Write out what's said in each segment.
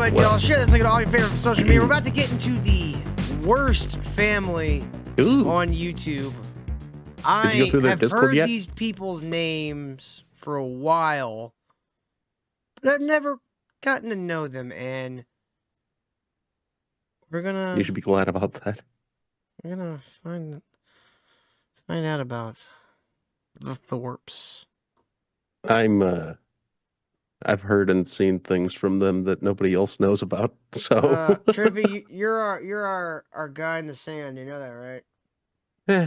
ahead, y'all. Share this link to all your favorite social media. We're about to get into the worst family on YouTube. Did you go through their have Discord heard yet? these people's names for a while, but I've never gotten to know them, and we're gonna. You should be glad about that. We're gonna find out about the Thorps. I've heard and seen things from them that nobody else knows about. So, Trippy, you're our guy in the sand. You know that, right?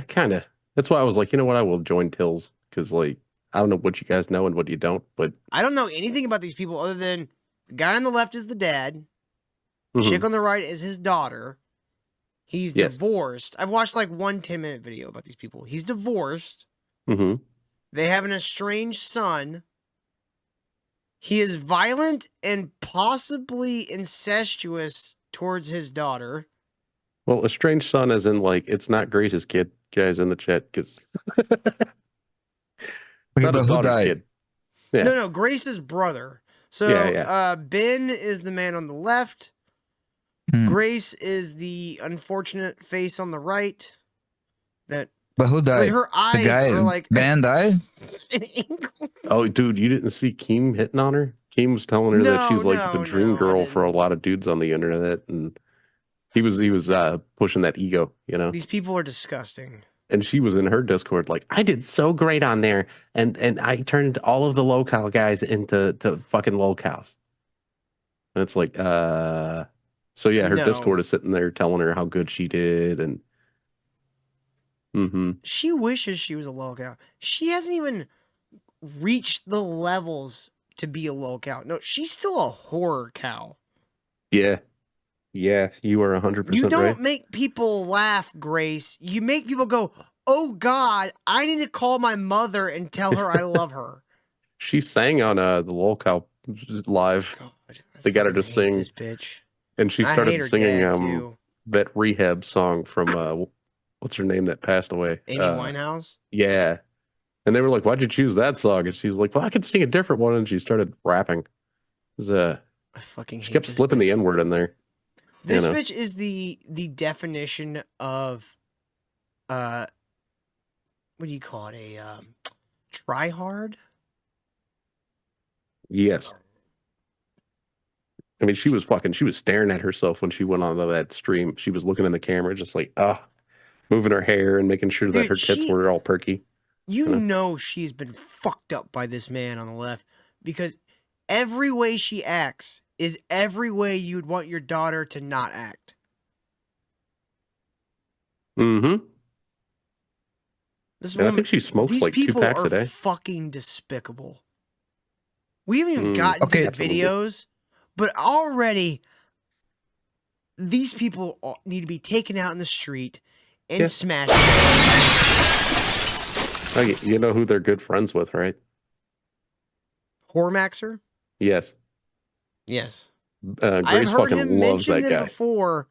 kind of. That's why I was like, you know what? I will join Tills because, like, I don't know what you guys know and what you don't, but I don't know anything about these people other than the guy on the left is the dad. Chick on the right is his daughter. He's divorced. I've watched like one 10-minute video about these people. He's divorced. They have an estranged son. He is violent and possibly incestuous towards his daughter. Well, estranged son, as in like it's not Grace's kid, guys in the chat, because not his daughter's kid. Yeah. No, Grace's brother. So Ben is the man on the left. Grace is the unfortunate face on the right. But who died? Like her eyes are like Ben died. Oh, dude, you didn't see Keem hitting on her? Keem was telling her that she's like the dream girl for a lot of dudes on the internet, and he was pushing that ego, you know. These people are disgusting. And she was in her Discord like, I did so great on there, and I turned all of the low-cal guys into fucking low-cals. And it's like, so yeah, her Discord is sitting there telling her how good she did, and she wishes she was a low-cal. She hasn't even reached the levels to be a low-cal. No, she's still a horror cow. Yeah, you are 100% right. You don't make people laugh, Grace. You make people go, oh God, I need to call my mother and tell her I love her. She sang on the low-cal live. God, they got her to sing. This bitch. And she started singing that Rehab song from what's her name that passed away? Amy Winehouse? Yeah. And they were like, why'd you choose that song? And she's like, well, I could sing a different one. And she started rapping. She kept slipping the N-word in there. This bitch is the definition of, what do you call it? A try hard? Yes. I mean, she was staring at herself when she went on that stream. She was looking in the camera, just like, moving her hair and making sure that her tits were all perky. You know she's been fucked up by this man on the left, because every way she acts is every way you'd want your daughter to not act. I think she smokes like 2 packs a day. These people are fucking despicable. We haven't even gotten to the videos. But already, these people need to be taken out in the street and smashed. Okay, you know who they're good friends with, right? Hormaxer? Yes. Yes. Grace fucking loves that guy. Before,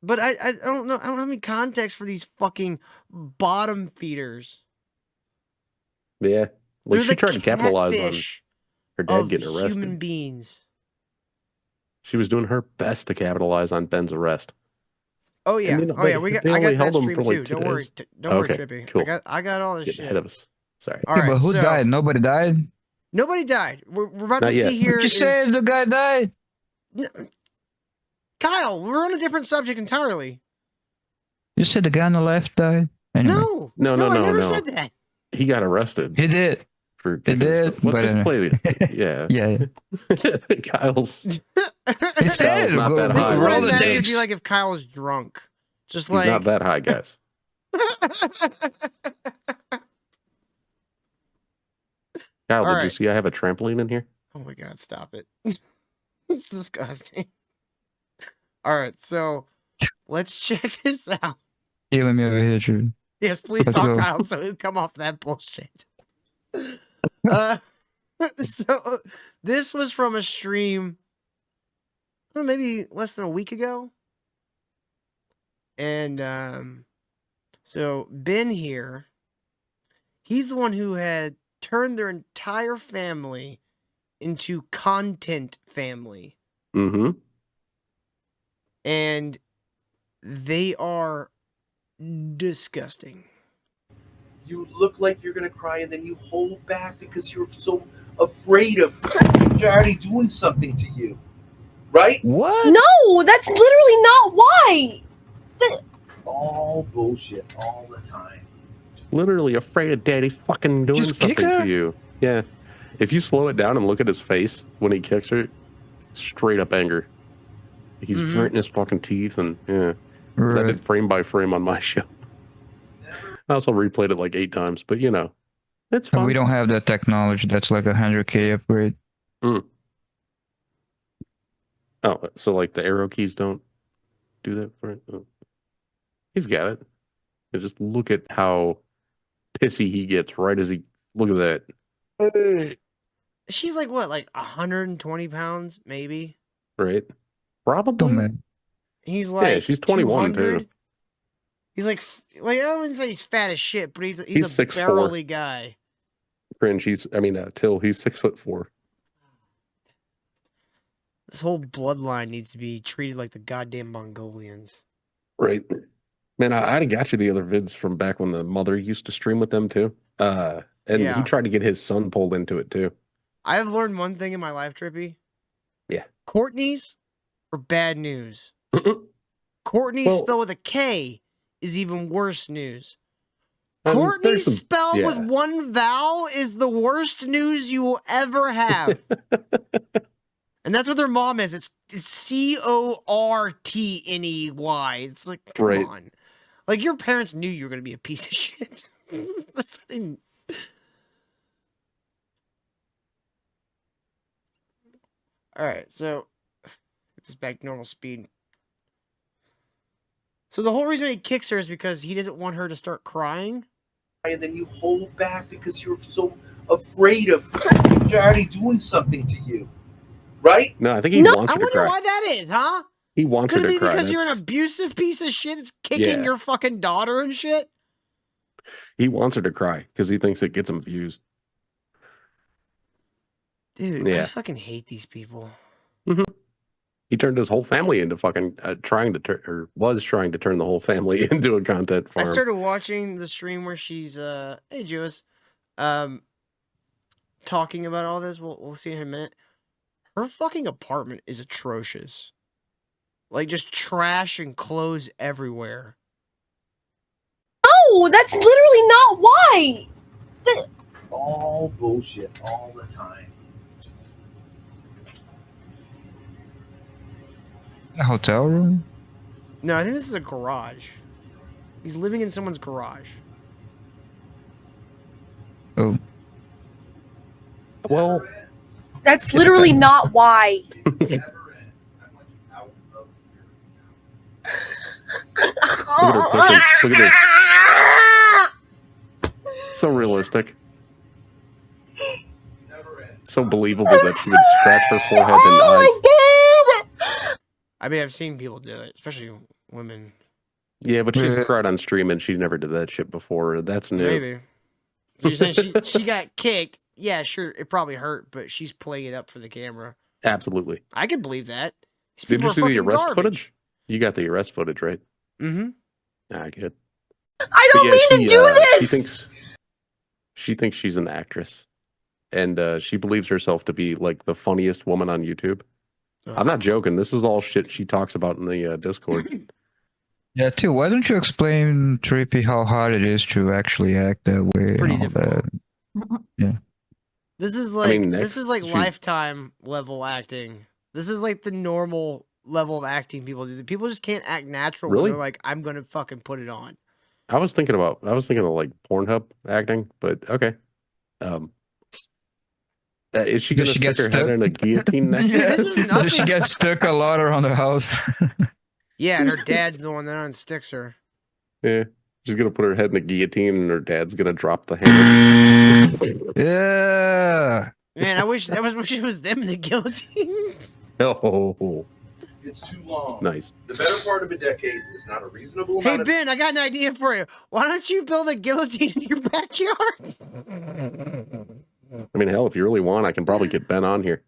but I don't know. I don't have any context for these fucking bottom feeders. Yeah. Like she tried to capitalize on her dad of getting arrested. Human beings. She was doing her best to capitalize on Ben's arrest. Oh yeah, I got that stream too. Don't worry, Trippy. Cool. I got all this shit. Ahead of us. Sorry. All right, but who died? Nobody died. Nobody died. We're about to see here. You said the guy died. Kyle, we're on a different subject entirely. You said the guy on the left died. Anyway. No, I never said that. He got arrested. He did. It did. But just play it. Yeah. Kyle's. He said not that high. This is what I imagine it'd be like if Kyle was drunk. He's not that high, guys. Kyle, did you see I have a trampoline in here? Oh my God, stop it. It's disgusting. All right, so let's check this out. Yeah, let me over here, Drew. Yes, please talk, Kyle, so we come off that bullshit. So this was from a stream maybe less than a week ago. And so Ben here, he's the one who had turned their entire family into content family. Mm-hmm. And they are disgusting. You look like you're gonna cry, and then you hold back because you're so afraid of Johnny doing something to you, right? What? No, that's literally not why. All bullshit, all the time. Literally afraid of daddy fucking doing Just kick something her? to you. Yeah. If you slow it down and look at his face when he kicks her, straight up anger. He's gritting his fucking teeth, and yeah. 'Cause I Right. did frame by frame on my show. I also replayed it like 8 times, but you know, it's fun. We don't have that technology. That's like 100K upgrade. Oh, so like the arrow keys don't do that for it? Oh. He's got it. And just look at how pissy he gets right as he look at that. She's like what, like 120 pounds, maybe? Right? Probably. Don't matter. He's like, Yeah, she's 21 200. too. He's like I wouldn't say he's fat as shit, but he's a 6'4". barrely guy. Cringe. Till he's 6'4". This whole bloodline needs to be treated like the goddamn Mongolians. Right. Man, I got you the other vids from back when the mother used to stream with them too. And Yeah. he tried to get his son pulled into it too. I have learned one thing in my life, Trippy. Yeah. Courtney's are bad news. Courtney Well- spelled with a K is even worse news. There's Courtney some- spelled yeah. with one vowel is the worst news you will ever have. And that's what their mom is. It's Cortney. It's like, come Right. on. Like, your parents knew you were going to be a piece of shit. That's what they... All right, so get this back to normal speed. So the whole reason he kicks her is because he doesn't want her to start crying. And then you hold back because you're so afraid of Johnny doing something to you, right? No, I think he No, wants I her to wonder cry. why that is, huh? He wants Could her it to be cry. because you're an That's- abusive piece of shit that's kicking Yeah. your fucking daughter and shit? He wants her to cry because he thinks it gets him views. Dude, I Yeah. fucking hate these people. He turned his whole family into fucking was trying to turn the whole family into a content I farm. started watching the stream where she's hey Jewis, talking about all this. We'll see in a minute. Her fucking apartment is atrocious. Like just trash and clothes everywhere. No, that's literally not why. All bullshit, all the time. A hotel room? No, I think this is a garage. He's living in someone's garage. Oh. Well, That's literally not why. look at her pushing. Look at this. So realistic. So believable that she would scratch her forehead and Oh eyes. my god! I mean, I've seen people do it, especially women. Yeah, but she's Yeah. cried on stream and she never did that shit before. That's new. Maybe. So you're saying she got kicked? Yeah, sure. It probably hurt, but she's playing it up for the camera. Absolutely. I could believe that. These Did people you are see the fucking arrest garbage. footage? You got the arrest footage, right? Mm-hmm. Ah, good. I don't But mean to do this! She thinks she's an actress. And she believes herself to be like the funniest woman on YouTube. I'm not joking. This is all shit she talks about in the Discord. Yeah, too. Why don't you explain, Trippy, how hard it is to actually act that way? It's pretty and all difficult. that? This is like mean, this is next, like she's- lifetime level acting. This is like the normal level of acting people do. People just can't act natural when Really? they're like, I'm gonna fucking put it on. I was thinking of like Pornhub acting, but okay. Is she Does gonna she stick get her head stuck? in a guillotine next? Yeah. This is Does she nothing. get stuck a lot around the house? Yeah, and her dad's the one that unsticks her. Yeah. She's gonna put her head in a guillotine and her dad's gonna drop the hammer. Yeah. Man, I wish it was them in the guillotine. Oh, It's too long. nice. The better part of a decade is not a reasonable Hey amount of Ben, I got an idea for you. Why don't you build a guillotine in your backyard? I mean, hell, if you really want, I can probably get Ben on here.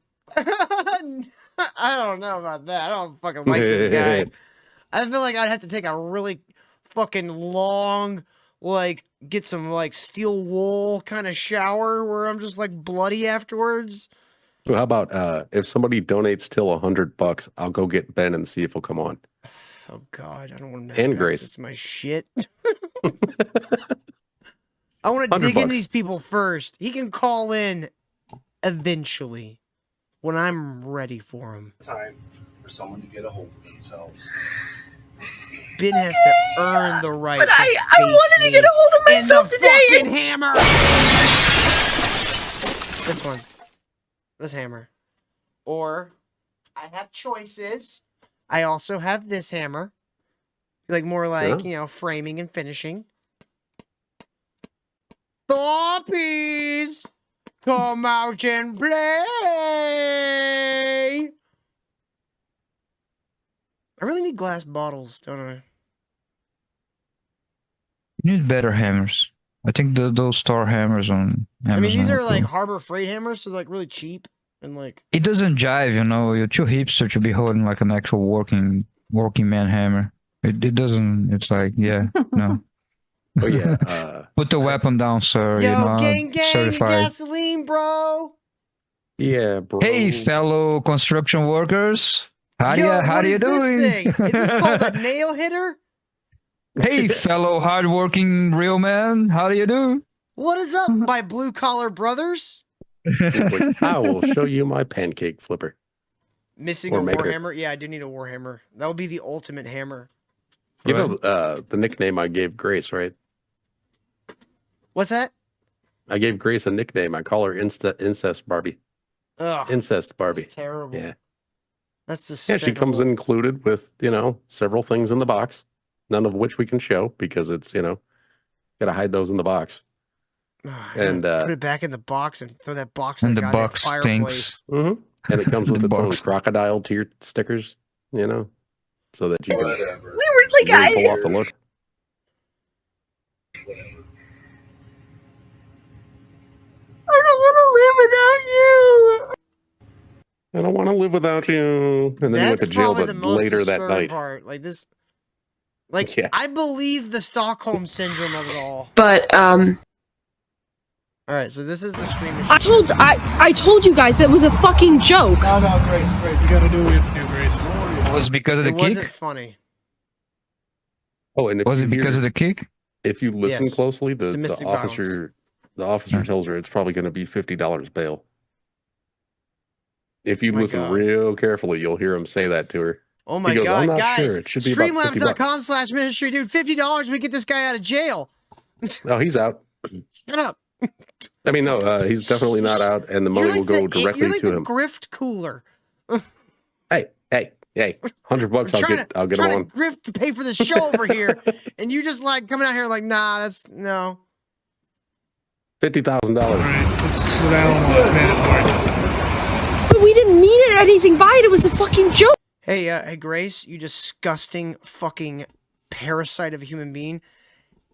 I don't know about that. I don't fucking like this guy. I feel like I'd have to take a really fucking long, like, get some, like, steel wool kind of shower where I'm just, like, bloody afterwards. Well, how about if somebody donates till $100, I'll go get Ben and see if he'll come on. Oh, God. I don't want to And have Grace. access to my shit. I want to dig into these people first. He can call in eventually when I'm ready for him. Time for someone to get a hold of themselves. Ben has to earn the right. But to I face wanted to me get a hold of and myself the today. fucking hammer. This one. This hammer. Or I have choices. I also have this hammer. Like more like, you know, framing and finishing. Thorpies, come out and play. I really need glass bottles, don't I? You need better hammers. I think those Thor hammers on Amazon. I mean, these are like cool. Harbor Freight hammers, so like really cheap and like. It doesn't jive, you know. You're too hipster to be holding like an actual working man hammer. It doesn't. It's like, yeah, no. Oh yeah. Put the weapon down, sir. Yo, you know, gang, certified. gasoline, bro. Yeah, bro. Hey, fellow construction workers. How Yo, you what is doing? this thing? Is this called a nail hitter? Hey, fellow hardworking real man. How do you do? What is up, my blue collar brothers? Wait, I will show you my pancake flipper. Missing Or a maker. warhammer? Yeah, I do need a warhammer. That would be the ultimate hammer. You know the nickname I gave Grace, right? What's that? I gave Grace a nickname. I call her Incest Barbie. Ugh, Incest Barbie. terrible. Yeah. That's Yeah, despicable. she comes included with, you know, several things in the box, none of which we can show because it's, you know, got to hide those in the box. Ugh, And put it back in the box and throw that box in And the the goddamn box fireplace. stinks. And it comes with The its own box. crocodile tier stickers, you know, so that you can Whatever. We were like, really pull off the look. I don't want to live without you. I don't want to live without you. And then he went to jail, probably but the most later that disturbing night. part. Like this, like Yeah. I believe the Stockholm syndrome of it all. But All right, so this is the stream. I told you guys that was a fucking joke. No, Grace, you gotta do what you have to do, Grace. Was it because of the It wasn't kick? funny. Oh, and if Was you it because hear- of the kick? if you listen Yes. closely, the Domestic officer Hmm. tells her it's probably going to be $50 bail. If you My listen God. real carefully, you'll hear him say that to her. Oh my He goes, god, "I'm not guys! sure. It should be about $50." Streamlabs.com/ministry, dude. $50, we get this guy out of jail. Oh, he's out. Shut up. I mean, no, he's definitely not out, and the money will go directly you're like to the him. grift cooler. Hey, $100. I'll get him trying on. to grift to pay for the show over here, and you just like coming out here like, nah, that's no. $50,000. Alright, let's go down. It's mandatory. But we didn't mean it anything by it. It was a fucking joke. Hey, hey, Grace, you disgusting fucking parasite of a human being.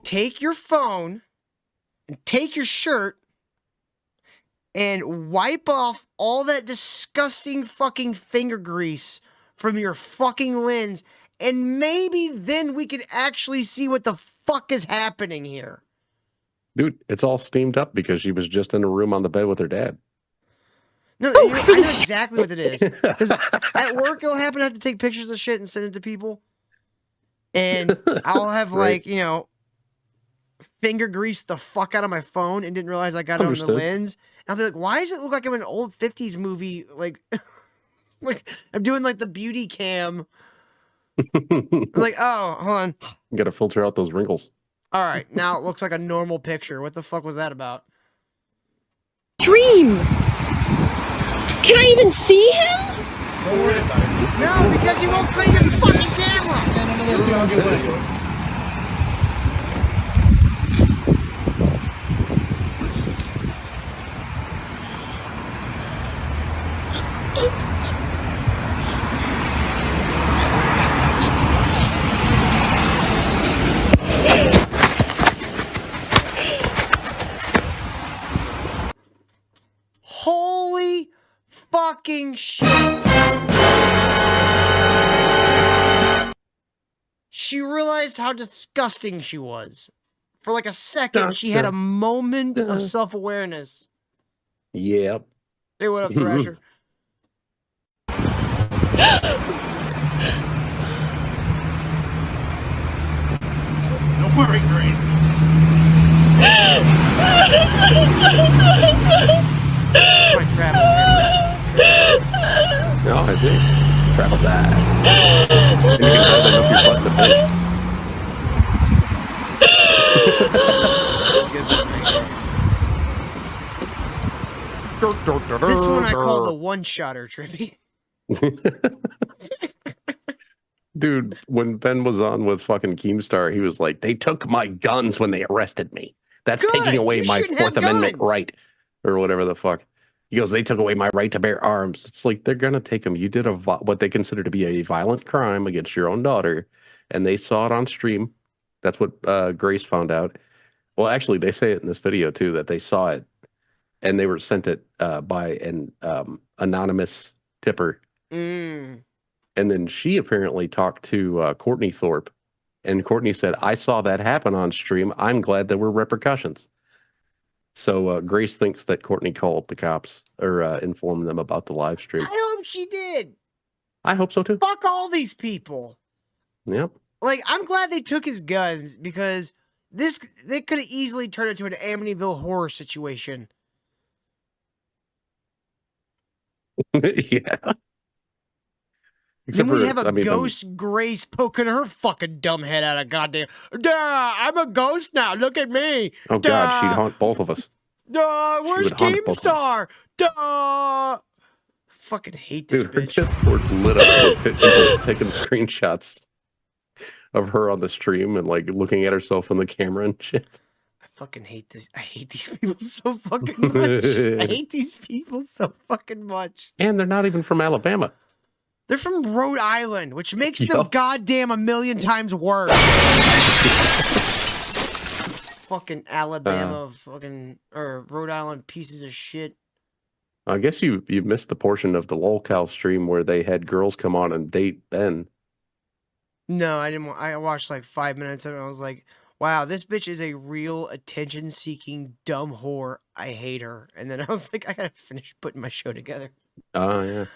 Take your phone and take your shirt and wipe off all that disgusting fucking finger grease from your fucking lens, and maybe then we could actually see what the fuck is happening here. Dude, it's all steamed up because she was just in a room on the bed with her dad. No, Oh, I know exactly what it is. Because at work, it'll happen. I have to take pictures of shit and send it to people. And I'll have, Right. like, you know, finger grease the fuck out of my phone and didn't realize I got it on Understood. the lens. And I'll be like, why does it look like I'm in an old 50s movie? Like, like I'm doing, like, the beauty cam. I'm like, oh, hold on. You got to filter out those wrinkles. All right, now it looks like a normal picture. What the fuck was that about? Dream. Can I even see him? Don't worry about it. No, because you won't clean your fucking camera. Stand under there so you don't get wet. Holy fucking shit. she realized how disgusting she was. For like a second, she had a moment of self-awareness. Yep. Hey, what up, Thrasher? Don't worry, Grace. That's my travel hammer. Oh, I see. Travel size. And you can hold it up your butt in the fish. This one I call the one-shotter, Trippy. Dude, when Ben was on with fucking Keemstar, he was like, they took my guns when they arrested me. That's taking away my Fourth Amendment right. Or whatever the fuck. He goes, they took away my right to bear arms. It's like, they're going to take them. You did what they consider to be a violent crime against your own daughter. And they saw it on stream. That's what Grace found out. Well, actually, they say it in this video, too, that they saw it. And they were sent it by an anonymous tipper. And then she apparently talked to Courtney Thorp. And Courtney said, I saw that happen on stream. I'm glad there were repercussions. So Grace thinks that Courtney called the cops or informed them about the live stream. I hope she did. I hope so, too. Fuck all these people. Yep. Like, I'm glad they took his guns because they could have easily turned it into an Amityville horror situation. Yeah. Then we'd have a ghost Grace poking her fucking dumb head out of goddamn. Duh, I'm a ghost now. Look at me. Oh, Duh. God, she'd haunt both of us. Duh, where's Keemstar? Duh. Fucking hate this Dude, her bitch. Discord lit up with people taking screenshots of her on the stream and like looking at herself in the camera and shit. I fucking hate this. I hate these people so fucking much. I hate these people so fucking much. And they're not even from Alabama. They're from Rhode Island, which makes them goddamn a million times worse. Fucking Alabama, or Rhode Island pieces of shit. I guess you missed the portion of the lolcow stream where they had girls come on and date Ben. No, I didn't. I watched like 5 minutes of it and I was like, wow, this bitch is a real attention-seeking dumb whore. I hate her. And then I was like, I gotta finish putting my show together. Oh, yeah.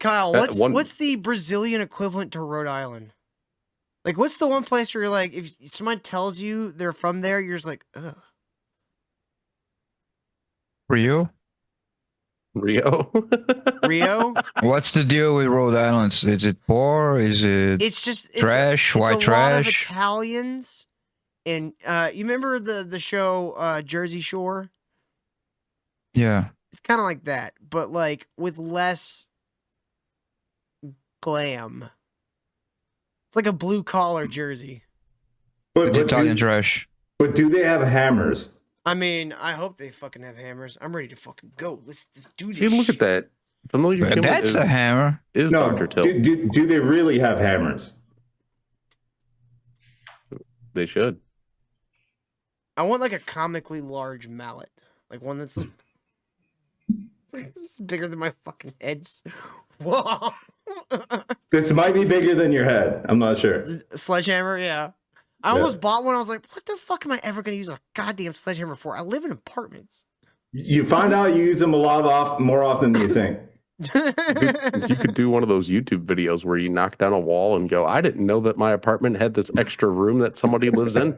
Kyle, what's the Brazilian equivalent to Rhode Island? Like, what's the one place where you're like, if someone tells you they're from there, you're just like, ugh. Rio? Rio? What's the deal with Rhode Island? Is it poor? Is it trash? White trash? Lot of Italians. And you remember the show Jersey Shore? Yeah. It's kind of like that, but like with less glam. It's like a blue collar Jersey. It's Italian trash. But do they have hammers? I mean, I hope they fucking have hammers. I'm ready to fucking go. Let's do this. See, look at that. Familiar. That's a hammer. Is no, Dr. Till. Do they really have hammers? They should. I want like a comically large mallet. Like one that's it's bigger than my fucking head. Whoa. This might be bigger than your head. I'm not sure. Sledgehammer, yeah. I almost bought one. I was like, what the fuck am I ever going to use a goddamn sledgehammer for? I live in apartments. You find out you use them more often than you think. You could do one of those YouTube videos where you knock down a wall and go, I didn't know that my apartment had this extra room that somebody lives in.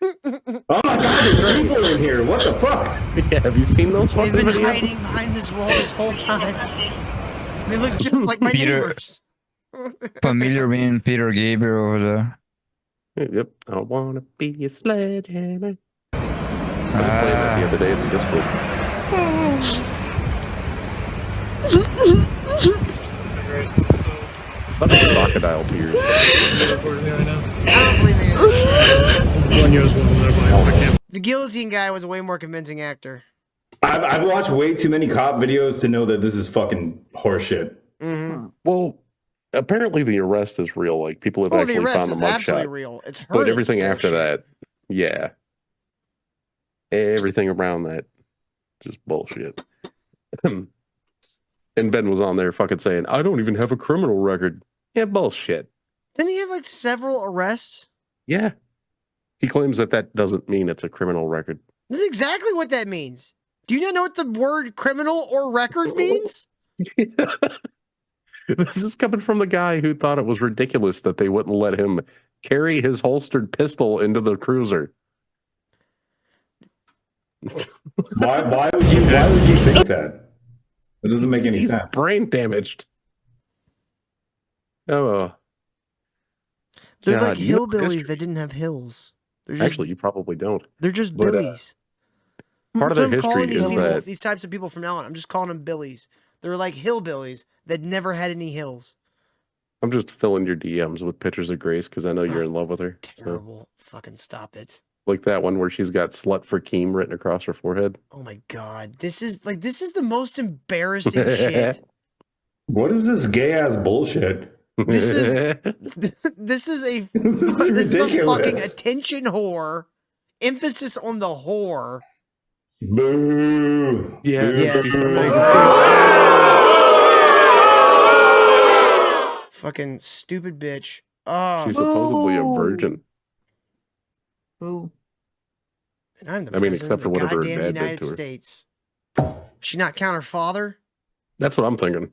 Oh my god, there's people in here. What the fuck? Yeah, have you seen those fucking videos? They've been videos? hiding behind this wall this whole time. They look just like my neighbors. Familiar being Peter Gabriel over there. Yep, I wanna be a sledgehammer. I was playing that the other day in the Discord. Such a crocodile tears. I don't believe it. The guillotine guy was a way more convincing actor. I've watched way too many cop videos to know that this is fucking horseshit. Mm-hmm. Well, apparently the arrest is real. Like people have actually found the mugshot. Real. It's her. But everything after that, yeah, everything around that, just bullshit. And Ben was on there fucking saying, "I don't even have a criminal record." Yeah, bullshit. Didn't he have like several arrests? Yeah. He claims that doesn't mean it's a criminal record. That's exactly what that means. Do you not know what the word criminal or record means? This is coming from the guy who thought it was ridiculous that they wouldn't let him carry his holstered pistol into the cruiser. Why would you think that? It doesn't make any He's sense. brain damaged. Oh. They're God, like you know hillbillies history. that didn't have hills. They're just, Actually, you probably don't. they're just but, billies. part of That's their what I'm calling history these is people, that these types of people from now on. I'm just calling them billies. They're like hillbillies that never had any hills. I'm just filling your DMs with pictures of Grace because I know you're in love with her. So, Terrible. Fucking stop it. like that one where she's got "slut for Keem" written across her forehead. Oh my god. This is the most embarrassing shit. What is this gay ass bullshit? This is this is a This is this is a fucking ridiculous. attention whore. Emphasis on the whore. Boo. Yeah, Boo. Yes. Boo. Fucking stupid bitch. Oh, she's supposedly a Boo. virgin. Boo. and I'm the I mean, president except of for the whatever her goddamn dad did United to her. States. She not count her father? That's what I'm thinking.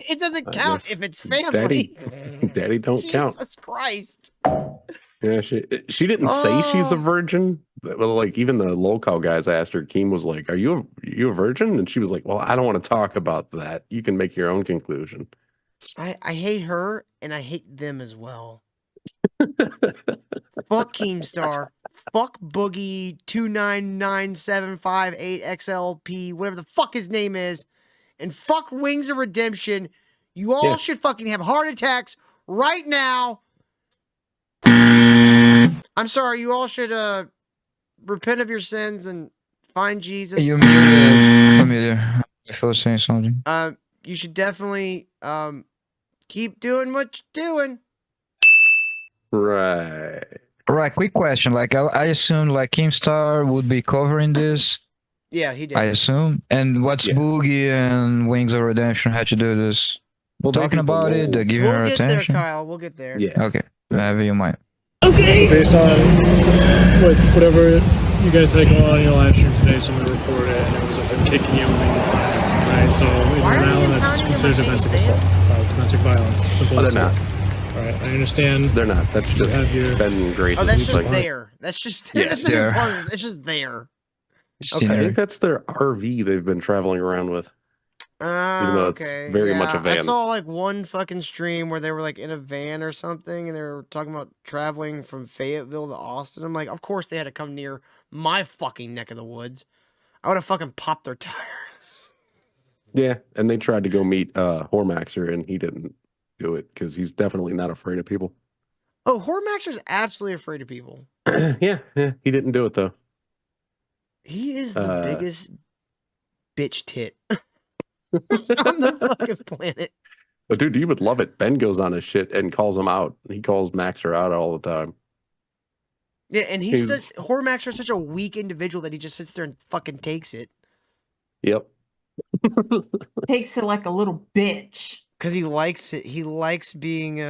It doesn't I count guess if it's family. Daddy don't count. Jesus Christ. Yeah, she didn't say she's a Oh. virgin. Well, like even the local guys asked her. Keem was like, "Are you a virgin?" And she was like, "Well, I don't want to talk about that. You can make your own conclusion." I hate her and I hate them as well. Fuck Keemstar. Fuck Boogie 2997558XLP, whatever the fuck his name is. And fuck Wings of Redemption. You all Yeah. should fucking have heart attacks right now. I'm sorry, you all should repent of your sins and find Jesus. You muted, familiar. If I was saying something. You should definitely keep doing what you're doing. Right. Right, quick question. Like, I assume like Keemstar would be covering this. Yeah, he did. I assume. And what's Yeah. Boogie and Wings of Redemption had to do this? Well, they Talking do the about it, whole- they're giving her We'll get there, attention. Kyle. We'll get there. Yeah. Okay, whatever you might. Based on whatever you guys had going on in your live stream today, someone reported it and it was of him kicking you in the right? So in Why are Rhode they Island, that's impounding a considered domestic Mercedes assault, domestic violence. Simple Oh, they're as not. that. All right, I understand. They're not. That's just have your- Ben Grace. Oh, that's just like, there. That's just Yeah, that's the there. new part of this. It's just there. It's Okay. I dinner. think that's their RV they've been traveling around with. Even though it's Okay. very much a I van. saw like one fucking stream where they were like in a van or something and they were talking about traveling from Fayetteville to Austin. I'm like, of course they had to come near my fucking neck of the woods. I would have fucking popped their tires. Yeah, and they tried to go meet Hormaxer, and he didn't do it because he's definitely not afraid of people. Oh, Hormaxer's absolutely afraid of people. yeah, he didn't do it though. He is the biggest bitch tit on the fucking planet. But dude, you would love it. Ben goes on his shit and calls him out. He calls Maxer out all the time. Yeah, and Hormaxer is such a weak individual that he just sits there and fucking takes it. Yep. Takes it like a little bitch. Because he likes it. He likes being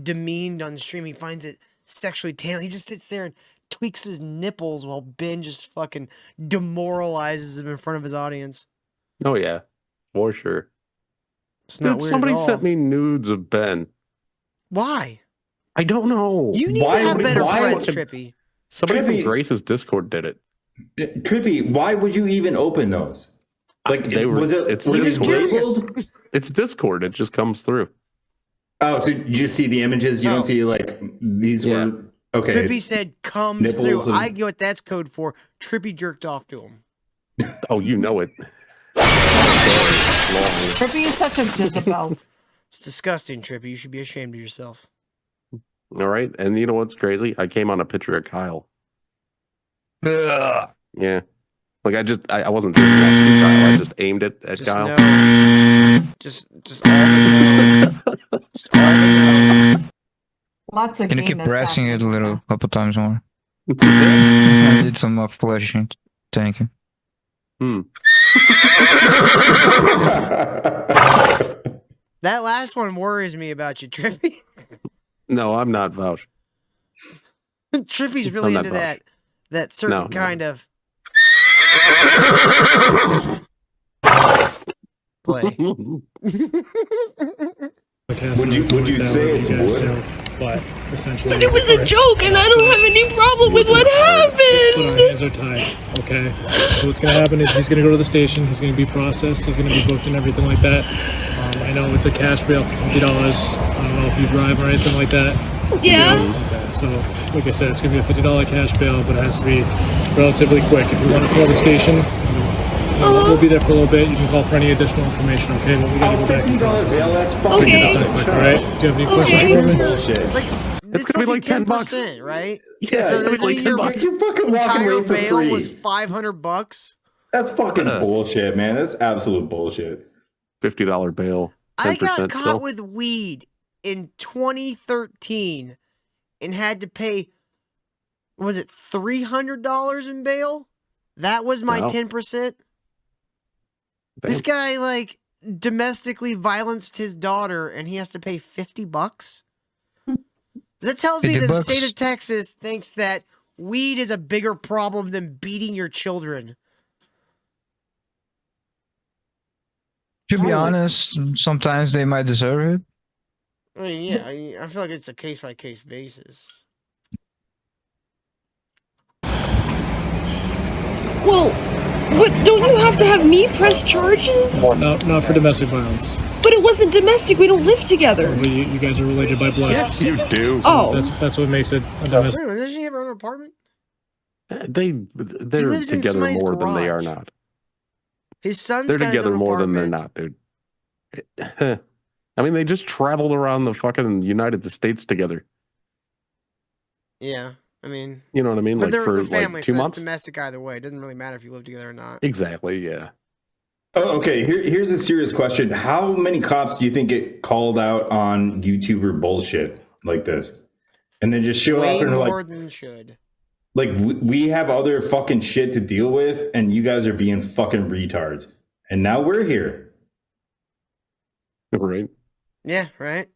demeaned on stream. He finds it sexually tantalizing. He just sits there and tweaks his nipples while Ben just fucking demoralizes him in front of his audience. Oh yeah, for sure. It's not Dude, weird somebody at all. sent me nudes of Ben. Why? I don't know. You need Why to have would- better why friends, would- Trippy. Somebody Trippy. from Grace's Discord did it. Trippy, why would you even open those? Like, They were- was it it's was it Discord. labeled? It's Discord. It just comes through. Oh, so you just see the images? You No. don't see like these Yeah. were okay. Trippy said comes Nipples through. and- I get what that's code for. Trippy jerked off to him. Oh, you know it. Trippy is such a Jezebel. It's disgusting, Trippy. You should be ashamed of yourself. All right, and you know what's crazy? I came on a picture of Kyle. Ugh. Yeah, like I wasn't doing that to Kyle. I just aimed it at Just Kyle. no. Just all of it no. Just all of it no. Lots of Can you keep gayness pressing it a happening. little, couple times more? I need some flushing. Thank you. That last one worries me about you, Trippy. No, I'm not vouch. Trippy's really not into vouch. that certain No. kind of play. Would you say it's wood? But essentially, But it was a joke, and I don't have any problem with what but our happened. hands are tied. Okay. So what's gonna happen is he's gonna go to the station. He's gonna be processed. He's gonna be booked and everything like that. I know it's a cash bail for $50. I don't know if you drive or anything like that. Yeah. Okay. So, like I said, it's gonna be a $50 cash bail, but it has to be relatively quick. If you want to call the station, we'll be there for a little bit. You can call for any additional information. Okay, but we gotta go back and process it. That's fucking Okay. Done quick, all right? Do you have any questions for me? bullshit. Like, It's gonna be like $10, right? Yeah, So it's gonna be does that like mean $10. your You're fucking walking entire away for bail free. was $500. That's fucking bullshit, man. That's absolute bullshit. $50 bail. 10% I got caught still. with weed in 2013 and had to pay, was it $300 in bail? That was my Wow. 10%. Damn. This guy like domestically violenced his daughter and he has to pay $50. That tells me that the state of Texas thinks that weed is a bigger problem than beating your children. To be honest, sometimes they might deserve it. I mean, yeah, I feel like it's a case-by-case basis. Well, but don't you have to have me press charges? No, not for domestic violence. But it wasn't domestic. We don't live together. Well, you guys are related by blood. Yes, you do. Oh. That's what makes it a domestic. Wait, doesn't she have her own apartment? They're lives in together somebody's more than they are garage. not. His son's They're got his together own more than they're apartment. not, dude. I mean, they just traveled around the fucking United States together. Yeah, I mean, You know what I mean? but Like they're for family, like 2 so months. it's domestic either way. It doesn't really matter if you live together or not. Exactly. Yeah. Oh, okay. Here's a serious question. How many cops do you think get called out on YouTuber bullshit like this? And then just show Way up and more like, than should. we have other fucking shit to deal with, and you guys are being fucking retards. And now we're here. Right. Yeah, right.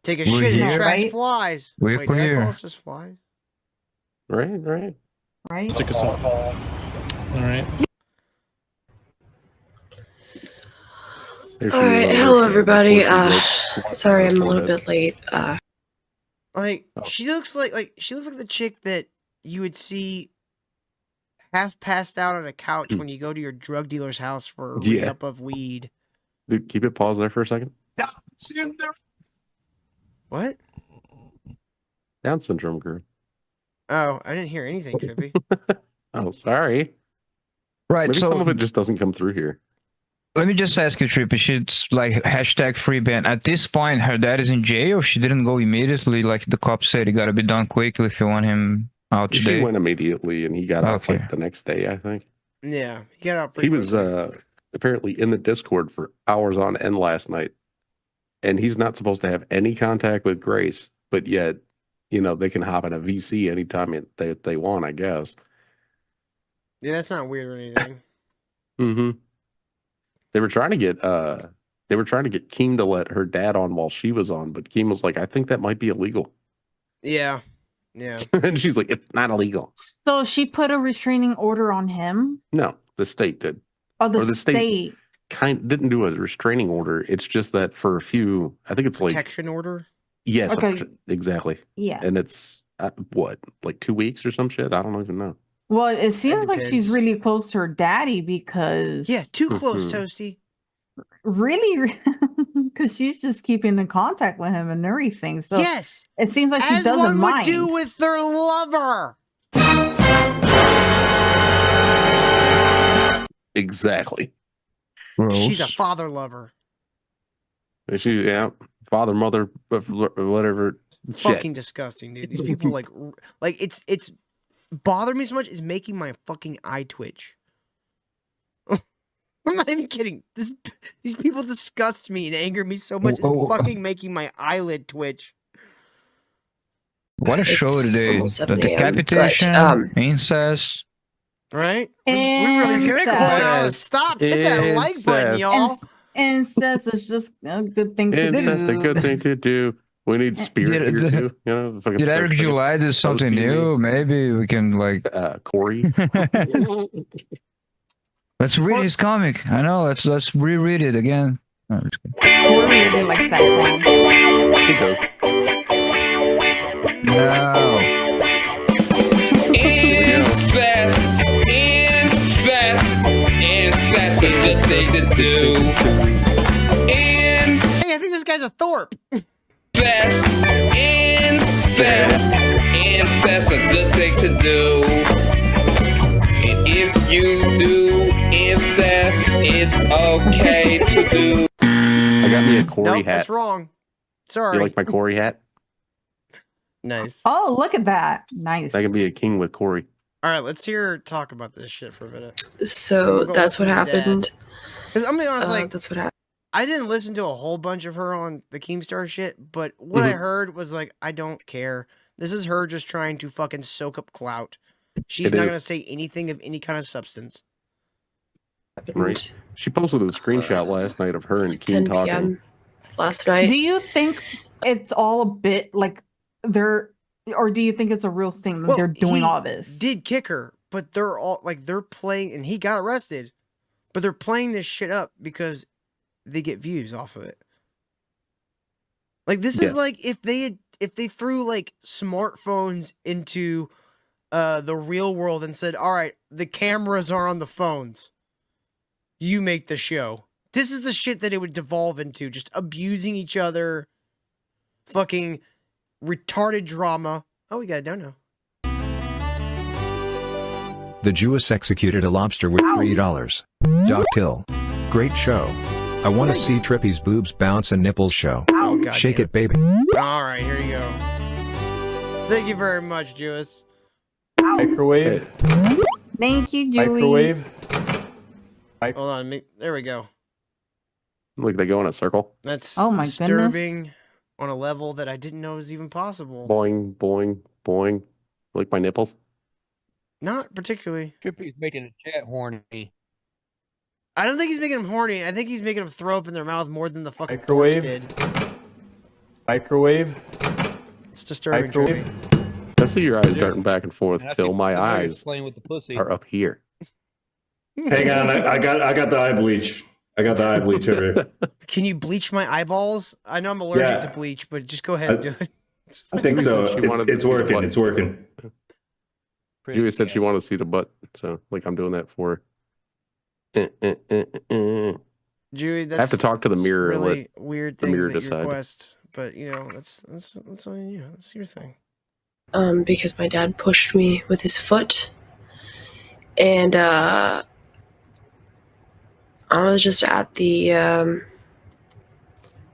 Take a We're shit and it here, attracts right? flies. We're Wait, did I clear. call us just flies? Right. Right? Stick us up. All right. There she All is right, on hello her everybody. camera. Before she Sorry broke I'm a her little forehead. bit late. Like Oh. she looks like the chick that you would see half passed out on a couch when you go to your drug dealer's house for a Yeah. re-up of weed. Dude, keep it paused there for a second. What? Down syndrome, girl. Oh, I didn't hear anything, Trippy. Oh, sorry. Right. Maybe so some of it just doesn't come through here. let me just ask you, Trippy. She's like hashtag free ban. At this point, her dad is in jail. She didn't go immediately. Like the cop said, it got to be done quickly if you want him out She today. went immediately, and he got out Okay. like the next day, I think. Yeah, he got out He pretty was quickly. apparently in the Discord for hours on end last night, and he's not supposed to have any contact with Grace, but yet, you know, they can hop in a VC anytime they want, I guess. Yeah, that's not weird or anything. Mm-hmm. They were trying to get Keem to let her dad on while she was on, but Keem was like, I think that might be illegal. Yeah. Yeah. And she's like, it's not illegal. So she put a restraining order on him? No, the state did. Oh, the Or the state. Didn't do a restraining order. It's just that for a few, I think it's like, Protection order. yes, Okay. exactly. Yeah. And it's what, like 2 weeks or some shit? I don't even know. Well, it seems like she's depends. really close to her daddy because Yeah, too close, Mhm. Toasty. really, because she's just keeping in contact with him and everything. So Yes, it seems like she as doesn't one would mind. do with their lover. Exactly. She's a Gross. father lover. Yeah, father, mother, whatever. Shit. Fucking disgusting, dude. These people like it's bothering me so much. It's making my fucking eye twitch. I'm not even kidding. These people disgust me and anger me so much. Oh. It's fucking making my eyelid twitch. What a show It's today. almost The 7 a.m., decapitation, but, incest. Right? We really Incest. critical. Stop. Hit that like button, Incest. y'all. incest is just a good thing to do. Incest a good thing to do. We need spirit here too. You know, fucking Did starts Eric singing July do something Toasty new? Maybe we can like. Corey. Let's read his comic. I know. Let's reread it again. No, I'm just kidding. Who really likes that song? He does. No. Incest, incest, a good thing to do. Hey, I think this guy's a Thorp. Incest, incest, a good thing to do. And if you do incest, it's okay to do. I got me a Corey Nope, hat. that's wrong. Sorry. You like my Corey hat? Nice. Oh, look at that. Nice. I can be a king with Corey. All right, let's hear her talk about this shit for a minute. So that's what happened. Because I'm gonna be honest, like, That's what happened. I didn't listen to a whole bunch of her on the Keemstar shit, but what I heard was like, I don't care. This is her just trying to fucking soak up clout. She's not gonna say anything of any kind of substance. Right. She posted a screenshot last night of her and Keen 10 talking. p.m. last night. Do you think it's all a bit like they're, or do you think it's a real thing that Well, they're doing he all this? Did kick her, but they're all like they're playing, and he got arrested, but they're playing this shit up because they get views off of it. Like this is like if they threw like smartphones into the real world and said, "All right, the cameras are on the phones. You make the show." This is the shit that it would devolve into, just abusing each other, fucking retarded drama. Oh, we got a dono. The Jewess executed a lobster with $3. Doc Till. Great show. I want to see Trippy's boobs bounce and nipples show. Oh, God Shake damn it, baby. All right, here you go. Thank you very much, Jewess. Microwave. Thank you, Dewey. Microwave. Hold on, there we go. Look, they go in a circle. That's Oh my disturbing on a level that I didn't know was even possible. Boing, boing, boing. Like my nipples. Not particularly. Trippy's making a chat horny. I don't think he's making them horny. I think he's making them throw up in their mouth more than the fucking Microwave. Thorps did. Microwave. It's disturbing. Microwave. Trippy. I see your eyes darting back and forth And I till see my Larry eyes playing with the pussy. are up here. Hang on, I got the eye bleach. I got the eye bleach over here. Can you bleach my eyeballs? I know I'm allergic Yeah. to bleach, but just go ahead and do it. I think so. She wanted to It's see the working. butt. It's working. Julia said she wanted to see the butt, so like I'm doing that for her. Julie, that's I have to talk to the mirror and really let weird the things mirror that you decide. request, but you know that's on you. That's your thing. Because my dad pushed me with his foot, and I was just at the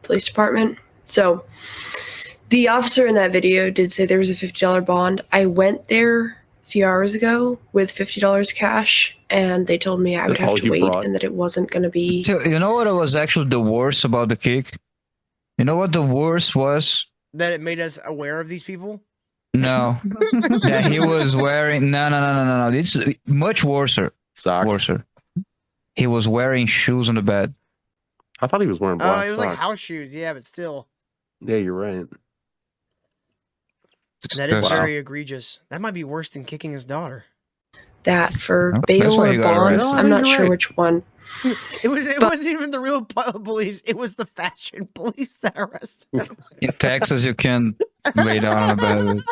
police department. So the officer in that video did say there was a $50 bond. I went there a few hours ago with $50 cash, and they told me I would That's have all to you wait brought? and that it wasn't going to be. So, you know what was actually the worst about the kick? You know what the worst was? That it made us aware of these people. No, that he was wearing. No. It's much worser. socks. Worser. He was wearing shoes on the bed. I thought he was wearing black It was socks. like house shoes, yeah, but still, Yeah, you're right. that is Wow. very egregious. That might be worse than kicking his daughter. That for Oh, that's bail why or you got bond, arrested. I'm not You're sure right. which one. It wasn't even the real police. It was the fashion police that arrested him. In Texas, you can lay down on the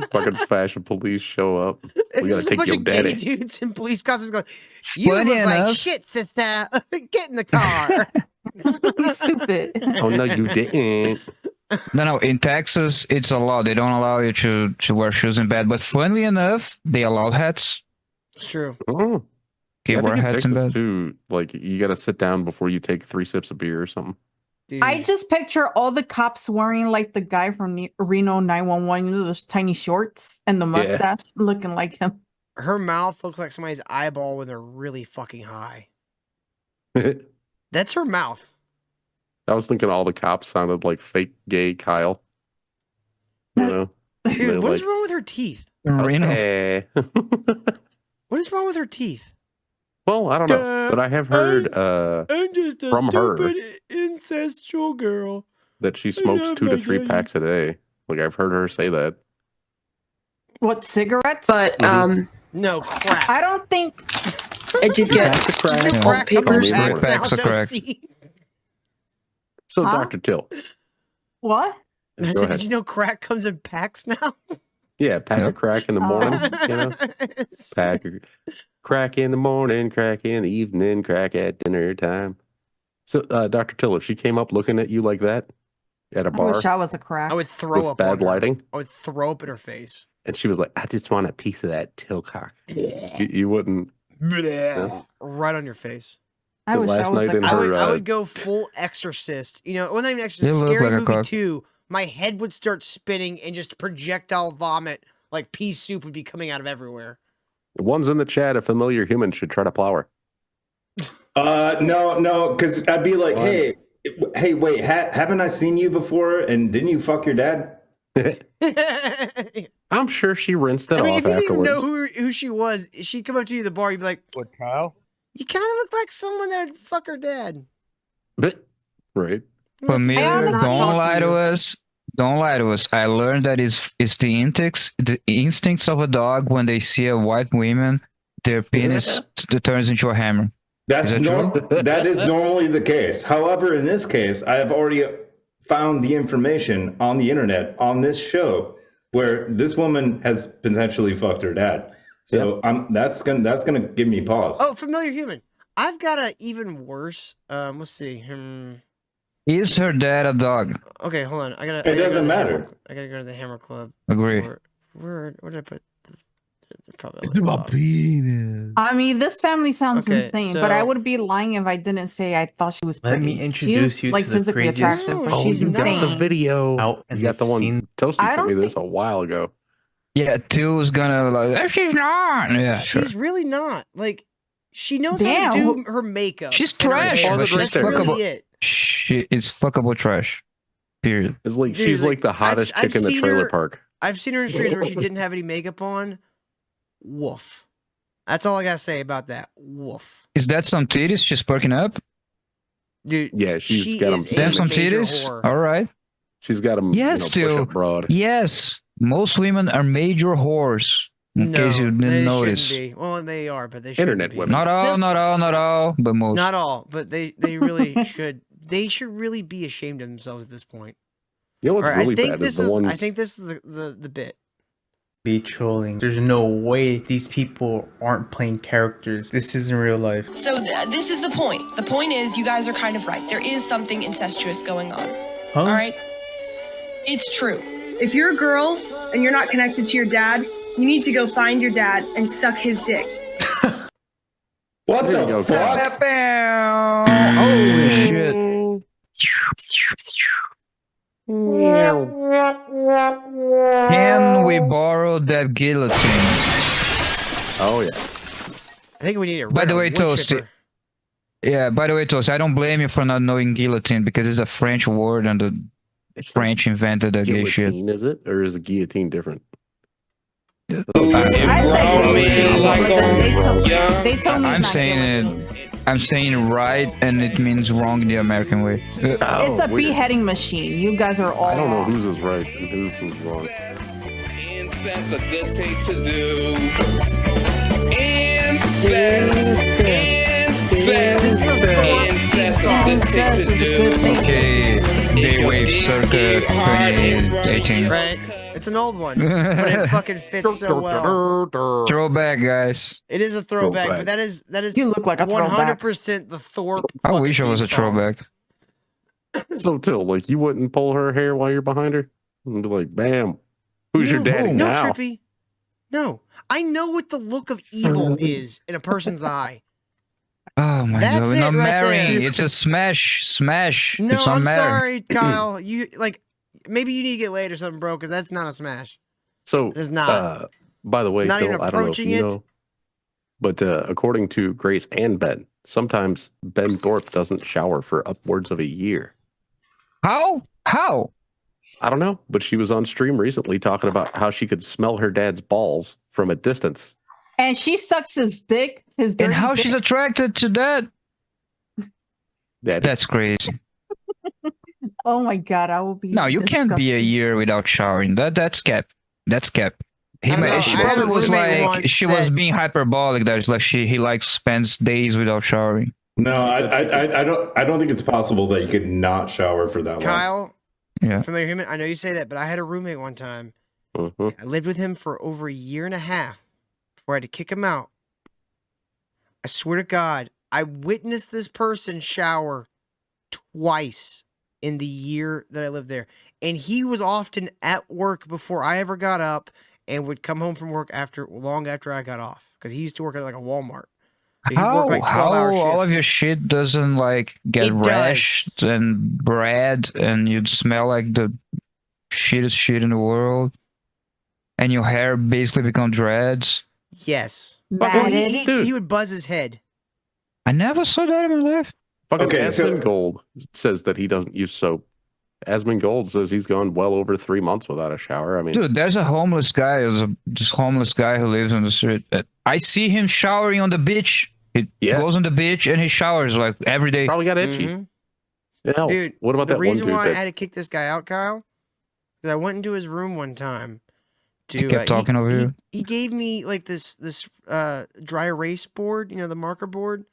bed. Fucking fashion police show up. We It's gotta just a take bunch your of gay daddy. dudes in police costumes going, "You Funny look like enough- shit, sister. Get in the car." You stupid. Oh no, you didn't. No. In Texas, it's allowed. They don't allow you to wear shoes in bed. But funnily enough, they allow hats. It's true. Oh, Okay, I wear think in hats in Texas bed. too. Like you gotta sit down before you take 3 sips of beer or something. Dude. I just picture all the cops wearing like the guy from Reno 911, you know, those tiny shorts and the mustache looking like him. Her mouth looks like somebody's eyeball when they're really fucking high. That's her mouth. I was thinking all the cops sounded like fake gay Kyle. You know? Dude, They're what is like, wrong with her teeth? Reno. "Okay." What is wrong with her teeth? Well, I don't know, but I have heard I'm just a from her stupid incestual girl that she smokes 2 to 3 packs a day. Like I've heard her say that. What, cigarettes? But no crack. I don't think I did get crack papers. packs now, Packs of crack. Toasty. So, Huh? Dr. Till. what? I Go said, ahead. did you know crack comes in packs now? Yeah, pack of crack in the morning, you know? Pack of crack in the morning, crack in the evening, crack at dinner time. So, Dr. Till, if she came up looking at you like that at a I bar wish I was a crack. I would throw with up bad on her. lighting, I would throw up in her face. and she was like, I just want a piece of that Till cock. You wouldn't. Yeah. Right on your face. I wish I last was night a in I cock. her- would, I would go full exorcist. You know, it wasn't even exorcist. You look Scary like a movie cock. 2. My head would start spinning and just projectile vomit, like pea soup would be coming out of everywhere. The ones in the chat, a familiar human should try to plow her. No, because I'd be like, hey, wait, haven't I seen you before? And didn't you fuck your dad? I'm sure she rinsed it I mean, off if you didn't even afterwards. know who she was, she'd come up to you at the bar, you'd be like, What, Kyle? you kind of look like someone that would fuck her dad. Right. Familiar, honestly- don't lie to us. Don't lie to us. I learned that it's the instincts of a dog when they see a white woman, their penis turns into a hammer. That's Is that true? that is normally the case. However, in this case, I have already found the information on the internet on this show where this woman has potentially fucked her dad. So that's gonna give me pause. Oh, familiar human. I've got a even worse. Let's see. Is her dad a dog? Okay, hold on. I gotta. It I gotta go doesn't to the matter. Hammer- I gotta go to the Hammer Club. Agree. Where did I put? Probably. It's my penis. I mean, this family sounds Okay, insane, but I so- would be lying if I didn't say I thought she was Let pretty. me introduce She's, you like to the physically craziest- attractive, but Oh, she's you got the insane. video. Out and You got the they've one. seen- Toasty I sent me don't this a while ago. Yeah, Till's gonna like. She's not. Yeah, sure. She's really not. Like, she knows Damn, how to who- do her makeup. She's and her trash, hair. but she's That's really fuckable. it. It's fuckable trash. Period. It's like Dude, she's like, like the hottest I've chick in the seen trailer her- park. I've seen her in streams where she didn't have any makeup on. Woof. That's all I gotta say about that. Woof. Is that some titties she's perking up? Dude, Yeah, she's she got 'em is a Them some major titties? whore. All right. She's got them. Yes, push Till. up broad. Yes. Most women are major whores. In No, case you they didn't notice. shouldn't be. Well, they are, but they shouldn't Internet be. women. Not all, but most. Not all, but they really should. They should really be ashamed of themselves at this point. You know what's All right, really I think bad this is the ones. I think this is the bit. Be trolling. There's no way these people aren't playing characters. This isn't real life. So this is the point. The point is, you guys are kind of right. There is something incestuous going on. Huh? All right? It's true. If you're a girl and you're not connected to your dad, you need to go find your dad and suck his dick. What There you the go, fuck? Holy shit. Can we borrow that guillotine? Oh yeah. I think we need it. By the way, Toasty. Yeah, by the way, Toast, I don't blame you for not knowing guillotine because it's a French word and the French invented that gay shit. Guillotine, is it, or is a guillotine different? I say they told me I'm it's not saying guillotine. I'm saying it right, and it means wrong the American way. It's a beheading machine. You guys are all. I don't know wrong. whose is right and whose is wrong. Incest, a good thing to do. Incest, incest, a good thing to do. Okay, gay wave circa 2018. Right? It's an old one, but it fucking fits so well. Throwback, guys. It is a throwback, Throwback. but that is You look like a throwback. 100% the Thorp. I wish it was a fucking theme song. throwback. So Till, like, you wouldn't pull her hair while you're behind her and be like, "Bam, who's your daddy No, now?" Trippy. No, I know what the look of evil is in a person's eye. Oh my That's god, we're it not right marrying. there. It's a smash. No, it's not I'm marrying. sorry, Kyle. You like maybe you need to get laid or something, bro, because that's not a smash. So, It is not. by the way, Not Till, even I don't know if approaching you it. know, but according to Grace and Ben, sometimes Ben Thorp doesn't shower for upwards of a year. How? I don't know, but she was on stream recently talking about how she could smell her dad's balls from a distance And she sucks his dick. His dirty And how dick. she's attracted to that? That's crazy. Oh my god, I will be. No, you can't be a disgusted. year without showering. That's cap. That's cap. I don't know. She I had a probably was roommate like once she was that- being hyperbolic. That it's like he like spends days without showering. No, I don't think it's possible that you could not shower for that long. Kyle, Yeah. familiar human. I know you say that, but I had a roommate one time. Mm-hmm. I lived with him for over a year and a half before I had to kick him out. I swear to God, I witnessed this person shower twice in the year that I lived there. And he was often at work before I ever got up and would come home from work long after I got off. Because he used to work at like a Walmart. So he'd work like 12-hour shifts. all of your shit doesn't like get It does. rashed and bread and you'd smell like the shittest shit in the world, and your hair basically become dreads? Yes. Bad Well, it. he would buzz his head. I never saw that in my life. Fucking Okay, Asmongold says that he doesn't use soap. Asmongold says he's gone well over 3 months without a shower. I mean, Dude, there's a homeless guy. This homeless guy who lives on the street. I see him showering on the beach. He goes on the beach and he showers like every day. probably got itchy. Mhm. Hell, Dude, what about the that one reason dude why I that had to kick this guy out, Kyle, because I went into his room one time to He kept talking over you. He gave me like this dry erase board, the marker board,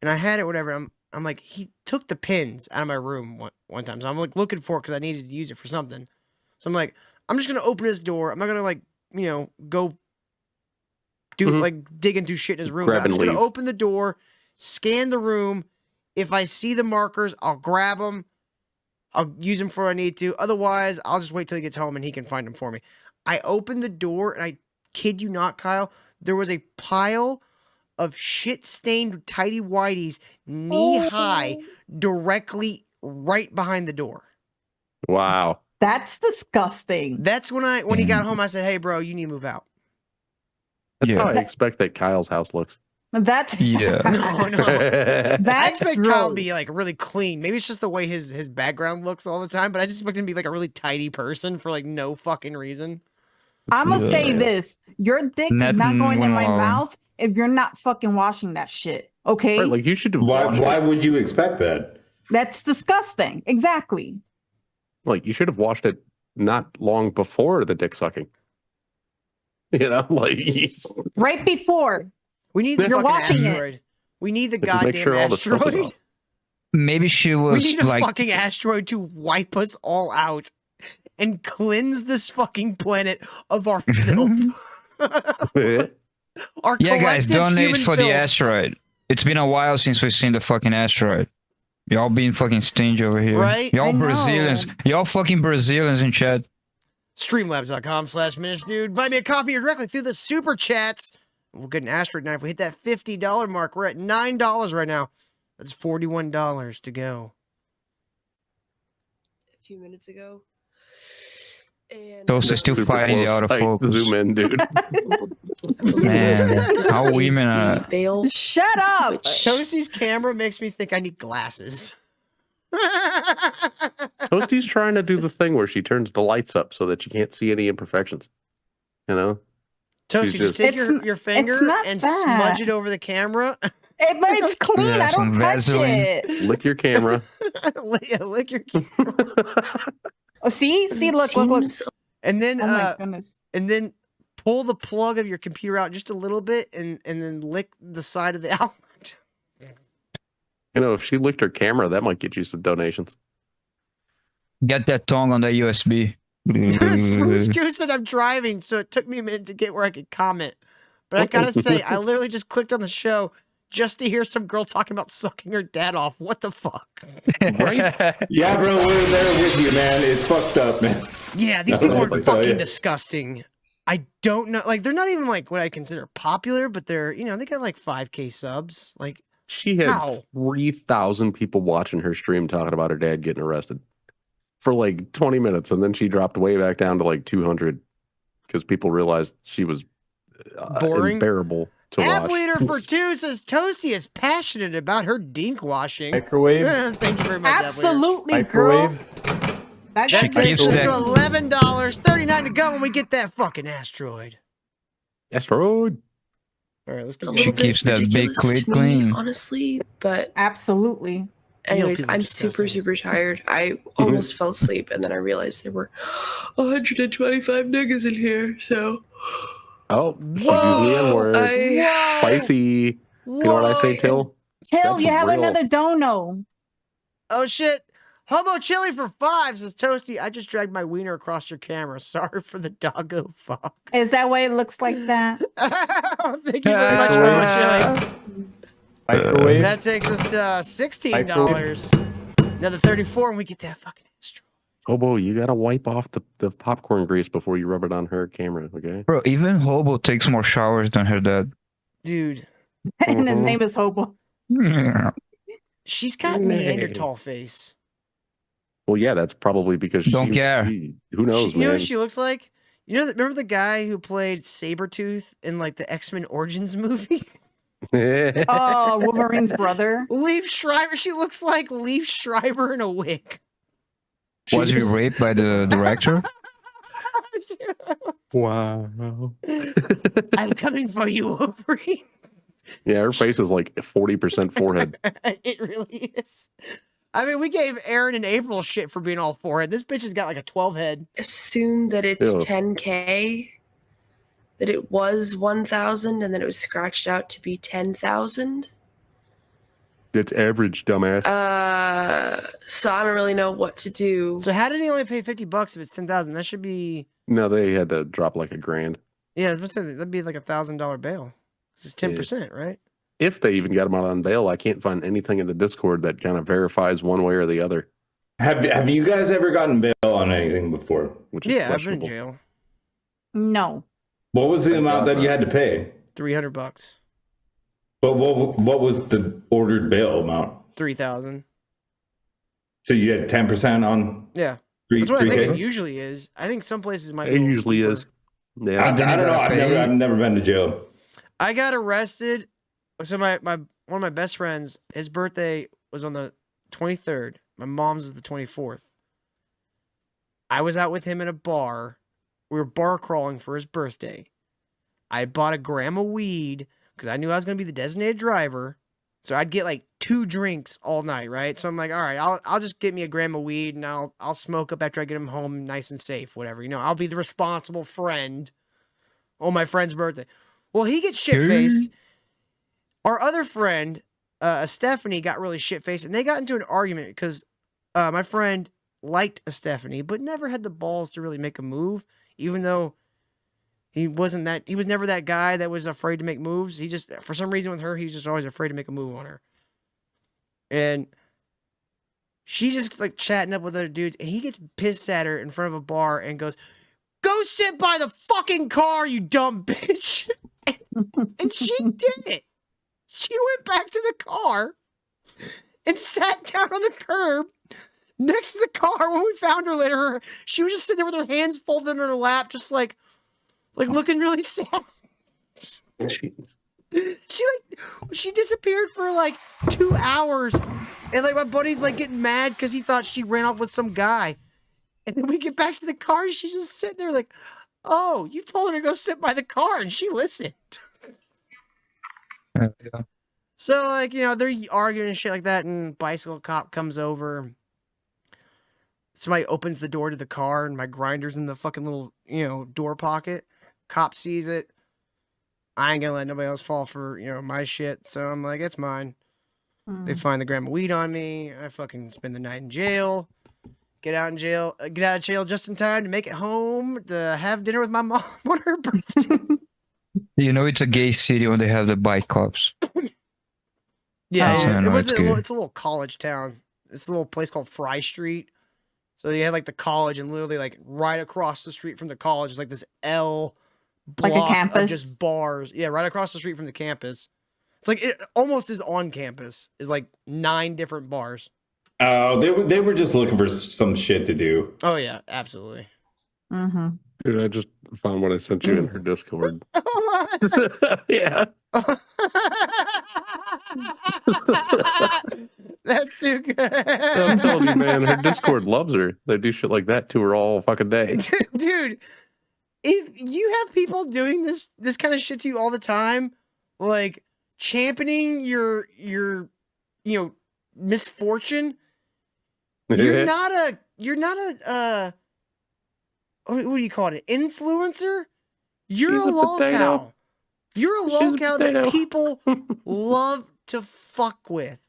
and I had it. Whatever. I'm like, he took the pins out of my room one time, so I'm like looking for it because I needed to use it for something. So I'm like, I'm just gonna open his door. I'm not gonna like go do like digging through shit in his room. Grab I'm and just gonna leave. open the door, scan the room. If I see the markers, I'll grab them. I'll use them for what I need to. Otherwise, I'll just wait till he gets home and he can find them for me. I opened the door and I kid you not, Kyle, there was a pile of shit-stained tighty whities knee-high directly right behind the door. Wow. That's disgusting. That's when he got home, I said, hey, bro, you need to move out. That's how I Yeah. expect that Kyle's house looks. That's Yeah. No. I that's expect Kyle to be gross. like really clean. Maybe it's just the way his background looks all the time, but I just expect him to be like a really tidy person for like no fucking reason. I'm gonna say Yeah. this: your dick is not Nothing going in my wrong. mouth if you're not fucking washing that shit. Okay, Right, like you should have Why washed it. would you expect that? that's disgusting. Exactly. Like you should have washed it not long before the dick sucking. Like Right before. We need the You're fucking watching it. asteroid. We need the Just make goddamn sure all the stuff is asteroid. off. Maybe she We was need a like, fucking asteroid to wipe us all out and cleanse this fucking planet of our filth. Our yeah, guys, collective donate human for filth. the asteroid. It's been a while since we've seen the fucking asteroid. Y'all being fucking stingy over here. Right? Y'all I know. Brazilians. Y'all fucking Brazilians in chat. Streamlabs.com/MinishDude. Buy me a coffee or directly through the super chats. We'll get an asteroid now. If we hit that $50 mark, we're at $9 right now. That's $41 to go. A few minutes ago. And Those are still Super fighting the close. autofocus. Zoom in, dude. Man, how women are. bail. Shut up. Toasty's camera makes me think I need glasses. Toasty's trying to do the thing where she turns the lights up so that you can't see any imperfections. Toasty, just take It's- your finger it's not and that. smudge it over the camera. But it's clean. Yeah, I don't some touch Vaseline. it. Lick your camera. Lick your camera. Oh, see, look. Seems And then Oh my goodness. and then pull the plug of your computer out just a little bit and then lick the side of the outlet. If she licked her camera, that might get you some donations. Get that tongue on that USB. Spruce Goose said I'm driving, so it took me a minute to get where I could comment. But I gotta say, I literally just clicked on the show just to hear some girl talking about sucking her dad off. What the fuck? Right? Yeah, bro, we're there with you, man. It's fucked up, man. Yeah, these That's people what I are can tell fucking you. disgusting. I don't know. Like, they're not even like what I consider popular, but they're, they got like 5K subs. Like, She had How? 3,000 people watching her stream talking about her dad getting arrested for like 20 minutes. And then she dropped way back down to like 200 because people realized she was Boring? unbearable to App watch. Leader for 2 says Toasty is passionate about her dink washing. Microwave. Thank you very much, App Leader. Absolutely, Microwave. girl. That She That takes us keeps to that- $11, $39 to go when we get that fucking asteroid. Asteroid. All right, let's a keep little She bit keeps that big ridiculous clit to me, clean. honestly. But Absolutely. anyways, people are I'm disgusting. super tired. I almost fell asleep, and then I realized there were 125 niggas in here. So, Oh, she used the N-word. I Spicy. You know what I say, Till? Till, That's you have real. another dono. Oh shit! Hobo chili for 5 says Toasty. I just dragged my wiener across your camera. Sorry for the doggo fuck. Is that why it looks like that? Thank you very much, Hobo chili. Microwave. That takes us to $16. Another 34, and we get that fucking extra. Hobo, you gotta wipe off the popcorn grease before you rub it on her camera, okay? Bro, even Hobo takes more showers than her dad. Dude. And his name is Hobo. She's got Neanderthal face. Well, yeah, that's probably because Don't care. Who knows, You know man? what she looks like? You know, remember the guy who played Sabretooth in like the X-Men Origins movie? Oh, Wolverine's brother. Leaf Schreiber. She looks like Leaf Schreiber in a wig. Was he raped by the director? Wow. I'm coming for you, Wolverine. Yeah, her face is like 40% forehead. It really is. I mean, we gave Aaron and April shit for being all forehead. This bitch has got like a 12 head. assume that it's Ew. 10K, that it was 1,000, and then it was scratched out to be 10,000. It's average, dumbass. So I don't really know what to do. So how did he only pay $50 if it's 10,000? That should be No, they had to drop like $1,000. yeah. That'd be like $1,000 bail. This is 10%, right? If they even got him out on bail, I can't find anything in the Discord that kind of verifies one way or the other. Have you guys ever gotten bail on anything before? Which is Yeah, I've been in questionable. jail. No. What was the amount that you had to pay? $300. But what was the ordered bail amount? 3,000. So you had 10% on Yeah. three. That's what I think 3K? it usually is. I think some places might be. It a little usually steeper. is. Yeah. I don't know. I've never been to jail. I got arrested. So my one of my best friends, his birthday was on the 23rd. My mom's is the 24th. I was out with him in a bar. We were bar crawling for his birthday. I bought a gram of weed because I knew I was going to be the designated driver. So I'd get like 2 drinks all night, right? So I'm like, all right, I'll just get me a gram of weed and I'll smoke up after I get him home nice and safe, whatever. You know, I'll be the responsible friend on my friend's birthday. Well, he gets shit-faced. Our other friend, Stephanie, got really shit-faced, and they got into an argument because my friend liked Stephanie, but never had the balls to really make a move, even though he was never that guy that was afraid to make moves. He just, for some reason with her, he's just always afraid to make a move on her. And she just like chatting up with other dudes, and he gets pissed at her in front of a bar and goes, "Go sit by the fucking car, you dumb bitch." And she did it. She went back to the car and sat down on the curb next to the car. When we found her later, she was just sitting there with her hands folded in her lap, just like looking really sad. She disappeared for like 2 hours, and like my buddy's like getting mad because he thought she ran off with some guy. And then we get back to the car, and she's just sitting there like, "Oh, you told her to go sit by the car, and she listened." Yeah. So, like, you know, they're arguing and shit like that, and bicycle cop comes over. Somebody opens the door to the car, and my grinder's in the fucking little, you know, door pocket. Cop sees it. I ain't gonna let nobody else fall for, you know, my shit. So I'm like, it's mine. They find the gram of weed on me. I fucking spend the night in jail. Get out of jail just in time to make it home to have dinner with my mom on her birthday. You know it's a gay city when they have the bike cops. Yeah, it's it's a little college town. It's a little place called Fry Street. So you had like the college, and literally like right across the street from the college is like this L block Like a campus? of just bars. Yeah, right across the street from the campus. It's like it almost is on campus. Is like 9 different bars. Oh, they were just looking for some shit to do. Oh yeah, absolutely. Mm-hmm. Dude, I just found what I sent you in her Discord. Oh Yeah. That's too good. I'm telling you, man, her Discord loves her. They do shit like that to her all fucking day. Dude, if you have people doing this kind of shit to you all the time, like championing your misfortune. You're not a what do you call it? An influencer? You're She's a a potato. lolcow. You're a She's a lolcow potato. that people love to fuck with.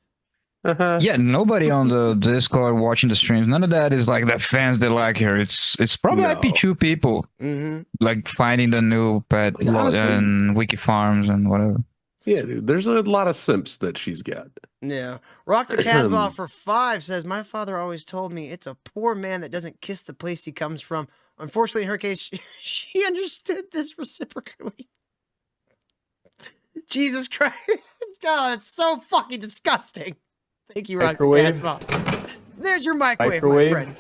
Yeah, nobody on the Discord watching the streams. None of that is like the fans that like her. It's probably No. IP2 people like finding the new pet and wiki farms and whatever. Yeah, dude. There's a lot of simps that she's got. Yeah. Rock the Casbah for 5 says, my father always told me it's a poor man that doesn't kiss the place he comes from. Unfortunately, in her case, she understood this reciprocally. Jesus Christ. Oh, it's so fucking disgusting. Thank you, Rock the Casbah. There's your microwave, my friend.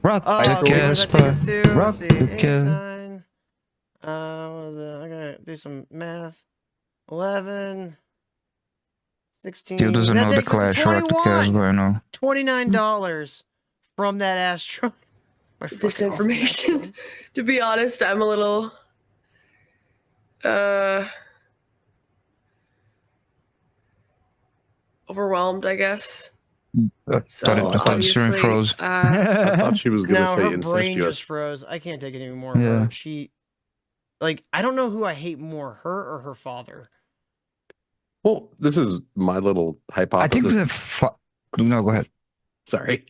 Rock the Casbah. Rock the Casbah. I gotta do some math. 11, 16. Still doesn't know the Clash. Rock the Casbah, I know. $29 from that asteroid. This information. To be honest, I'm a little overwhelmed, I guess. I thought the stream froze. I thought she was gonna say her incestuous. brain just froze. I can't take it anymore. Yeah. She, like, I don't know who I hate more, her or her father. Well, this is my little hypothesis. I think no, go ahead. Sorry.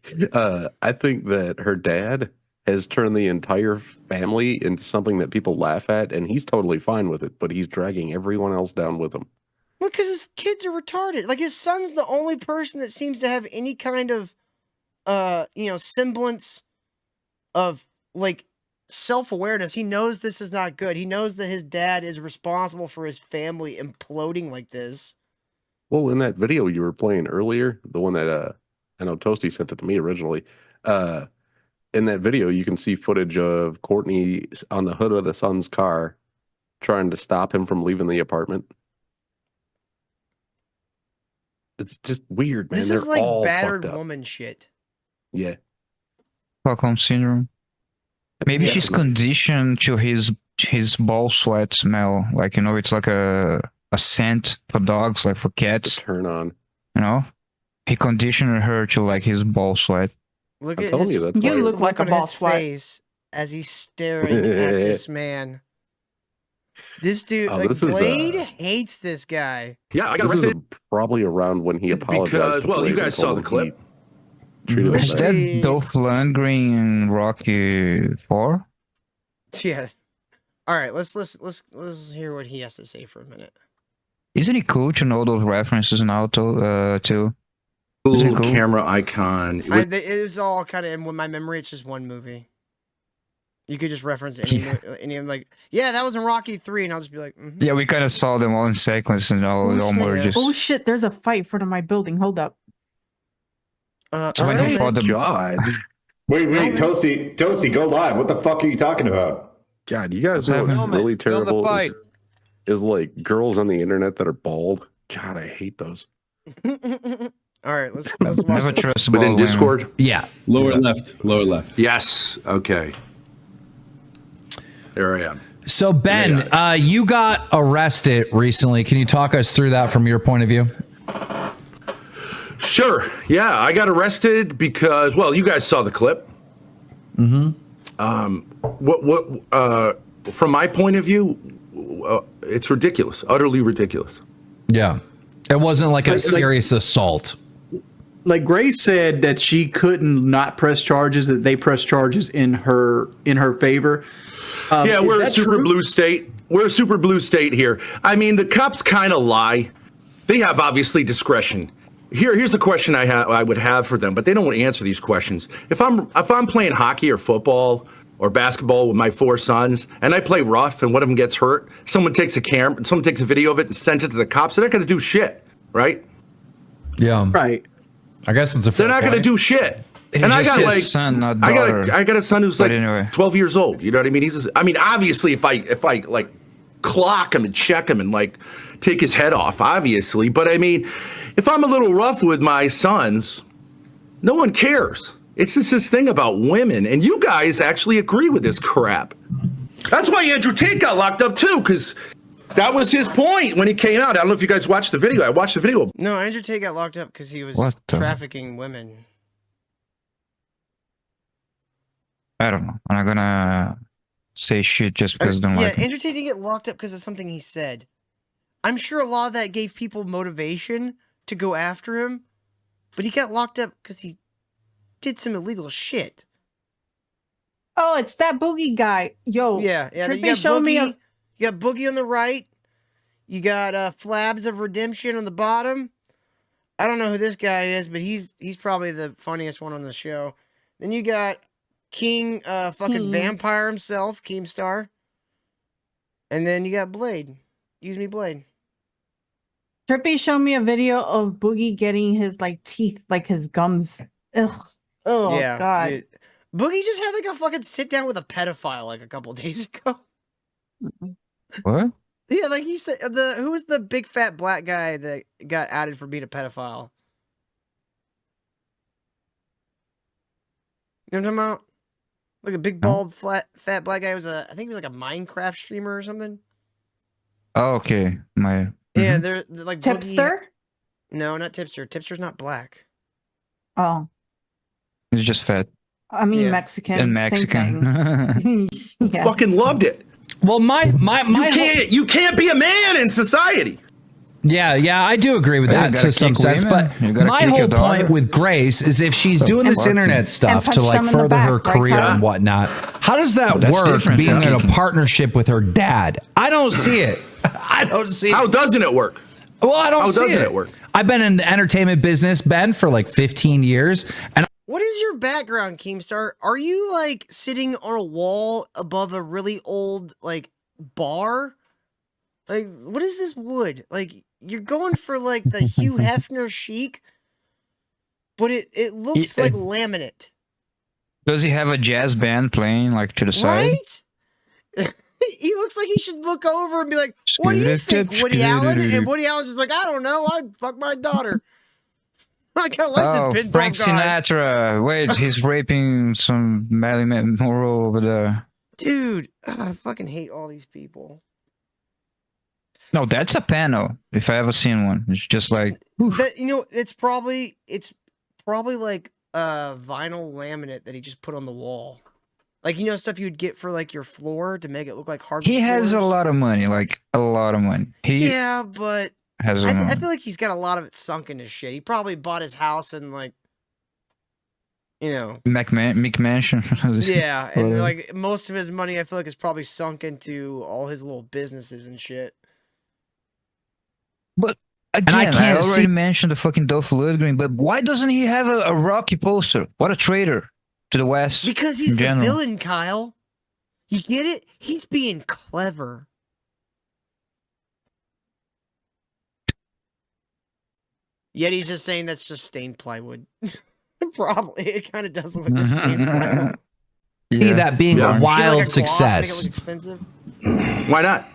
I think that her dad has turned the entire family into something that people laugh at, and he's totally fine with it, but he's dragging everyone else down with him. Well, because his kids are retarded. Like, his son's the only person that seems to have any kind of, semblance of, like, self-awareness. He knows this is not good. He knows that his dad is responsible for his family imploding like this. Well, in that video you were playing earlier, the one that I know Toasty sent it to me originally, in that video you can see footage of Courtney on the hood of the son's car trying to stop him from leaving the apartment. It's just weird, man. This They're is like all battered fucked up. woman shit. Yeah. Stockholm syndrome. Maybe she's conditioned to his ball sweat smell. Like, it's like a scent for dogs, like for cats. Turn on. He conditioned her to like his ball sweat. Look I'm at telling his, you, that's You why- look like a on boss his sweat. face as he's staring at this man. This dude, Oh, like, this is, Blade hates this guy. Yeah, I got This is arrested probably around when he apologized. because, to well, you Blade guys and saw told the him clip. he treated him Is bad. that Dolph Lundgren in Rocky 4? Yeah. All right, let's hear what he has to say for a minute. Isn't it cool to know those references now too? Isn't it Little cool? camera icon. It was all kind of in my memory. It's just one movie. You could just reference any of them, like, yeah, that was in Rocky 3, and I'll just be like, Yeah, we kind of saw them all in sequence and all merges. Oh shit, there's a fight in front of my building. Hold up. So when he fought the God. Wait, Toasty, go live. What the fuck are you talking about? God, you guys know what's really terrible is like girls on the internet that are bald. God, I hate those. All right, let's watch Never this. trust Within bald women. Discord? Yeah, lower left. Yes. Okay. There I am. So Ben, you got arrested recently. Can you talk us through that from your point of view? Sure. Yeah, I got arrested because, well, you guys saw the clip. Mm-hmm. From my point of view, it's ridiculous, utterly ridiculous. Yeah, it wasn't like a serious assault. Like Grace said that she couldn't not press charges, that they press charges in her favor. Yeah, we're a that super true? blue state. We're a super blue state here. I mean, the cops kind of lie. They have obviously discretion. Here's the question I would have for them, but they don't want to answer these questions. If I'm playing hockey or football or basketball with my 4 sons and I play rough and one of them gets hurt, someone takes a video of it and sends it to the cops, they're not going to do shit, right? Yeah. Right. I guess it's a fair They're not going to do shit. And I got like son, not I daughter. got a son who's like anyway. 12 years old. You know what I mean? Obviously, if I like clock him and check him and like take his head off, obviously. But I mean, if I'm a little rough with my sons, no one cares. It's just this thing about women, and you guys actually agree with this crap. That's why Andrew Tate got locked up too, because That was his point when he came out. I don't know if you guys watched the video. I watched the video. No, Andrew Tate got locked up because he was trafficking women. I don't know. I'm not gonna say shit just because I don't like him. Andrew Tate didn't get locked up because of something he said. I'm sure a lot of that gave people motivation to go after him, but he got locked up because he did some illegal shit. Oh, it's that Boogie guy. Yo. Yeah. Trippy, You got show me Boogie. You got Boogie on the right. You got Flabs of Redemption on the bottom. I don't know who this guy is, but he's probably the funniest one on the show. Then you got King, fucking vampire himself, Keemstar. And then you got Blade. Use me, Blade. Trippy showed me a video of Boogie getting his like teeth, like his gums. Ugh. Oh yeah, God. Dude. Boogie just had like a fucking sit down with a pedophile like a couple days ago. What? Yeah, like he said, who was the big fat black guy that got outed for being a pedophile? You know what I'm talking about? Like a big bald fat black guy was I think he was like a Minecraft streamer or something. Oh, okay. Yeah, they're like Tipster? No, not Tipster. Tipster's not black. Oh. He's just fat. I mean Mexican. And Mexican. Yeah. Fucking loved it. Well, you can't be a man in society. Yeah, I do agree with that to some sense. But my whole point with Grace is if she's doing this internet stuff to like further her career and whatnot, how does that work being in a partnership with her dad? I don't see it. I don't see it. How doesn't it work? Well, I don't see it. How doesn't it work? I've been in the entertainment business, Ben, for like 15 years. And what is your background, Keemstar? Are you like sitting on a wall above a really old like bar? Like, what is this wood? Like, you're going for like the Hugh Hefner chic, but it looks like laminate. Does he have a jazz band playing like to the side? Right? He looks like he should look over and be like, "What do you think, Woody Allen?" And Woody Allen's just like, "I don't know. I fuck my daughter." I kind of like this Frank pinball guy. Sinatra. Wait, he's raping some Marilyn Monroe over there. Dude, I fucking hate all these people. No, that's a panel. If I ever seen one, it's just like that. You know, it's probably like vinyl laminate that he just put on the wall. Like, you know, stuff you'd get for like your floor to make it look like hardwood. He has floors. a lot of money, like a lot of money. Yeah, but has I feel like he's got a lot of it sunk into shit. He probably bought his house in like, you know, McMansion. Yeah, and like most of his money, I feel like is probably sunk into all his little businesses and shit. But again, I already mentioned the fucking Dolph Lundgren, but why doesn't he have a Rocky poster? What a traitor to the West. Because he's the villain, Kyle. You get it? He's being clever. Yet he's just saying that's just stained plywood. Probably. It kind of does look like a stained plywood. See that being a wild like success. Expensive. Why not?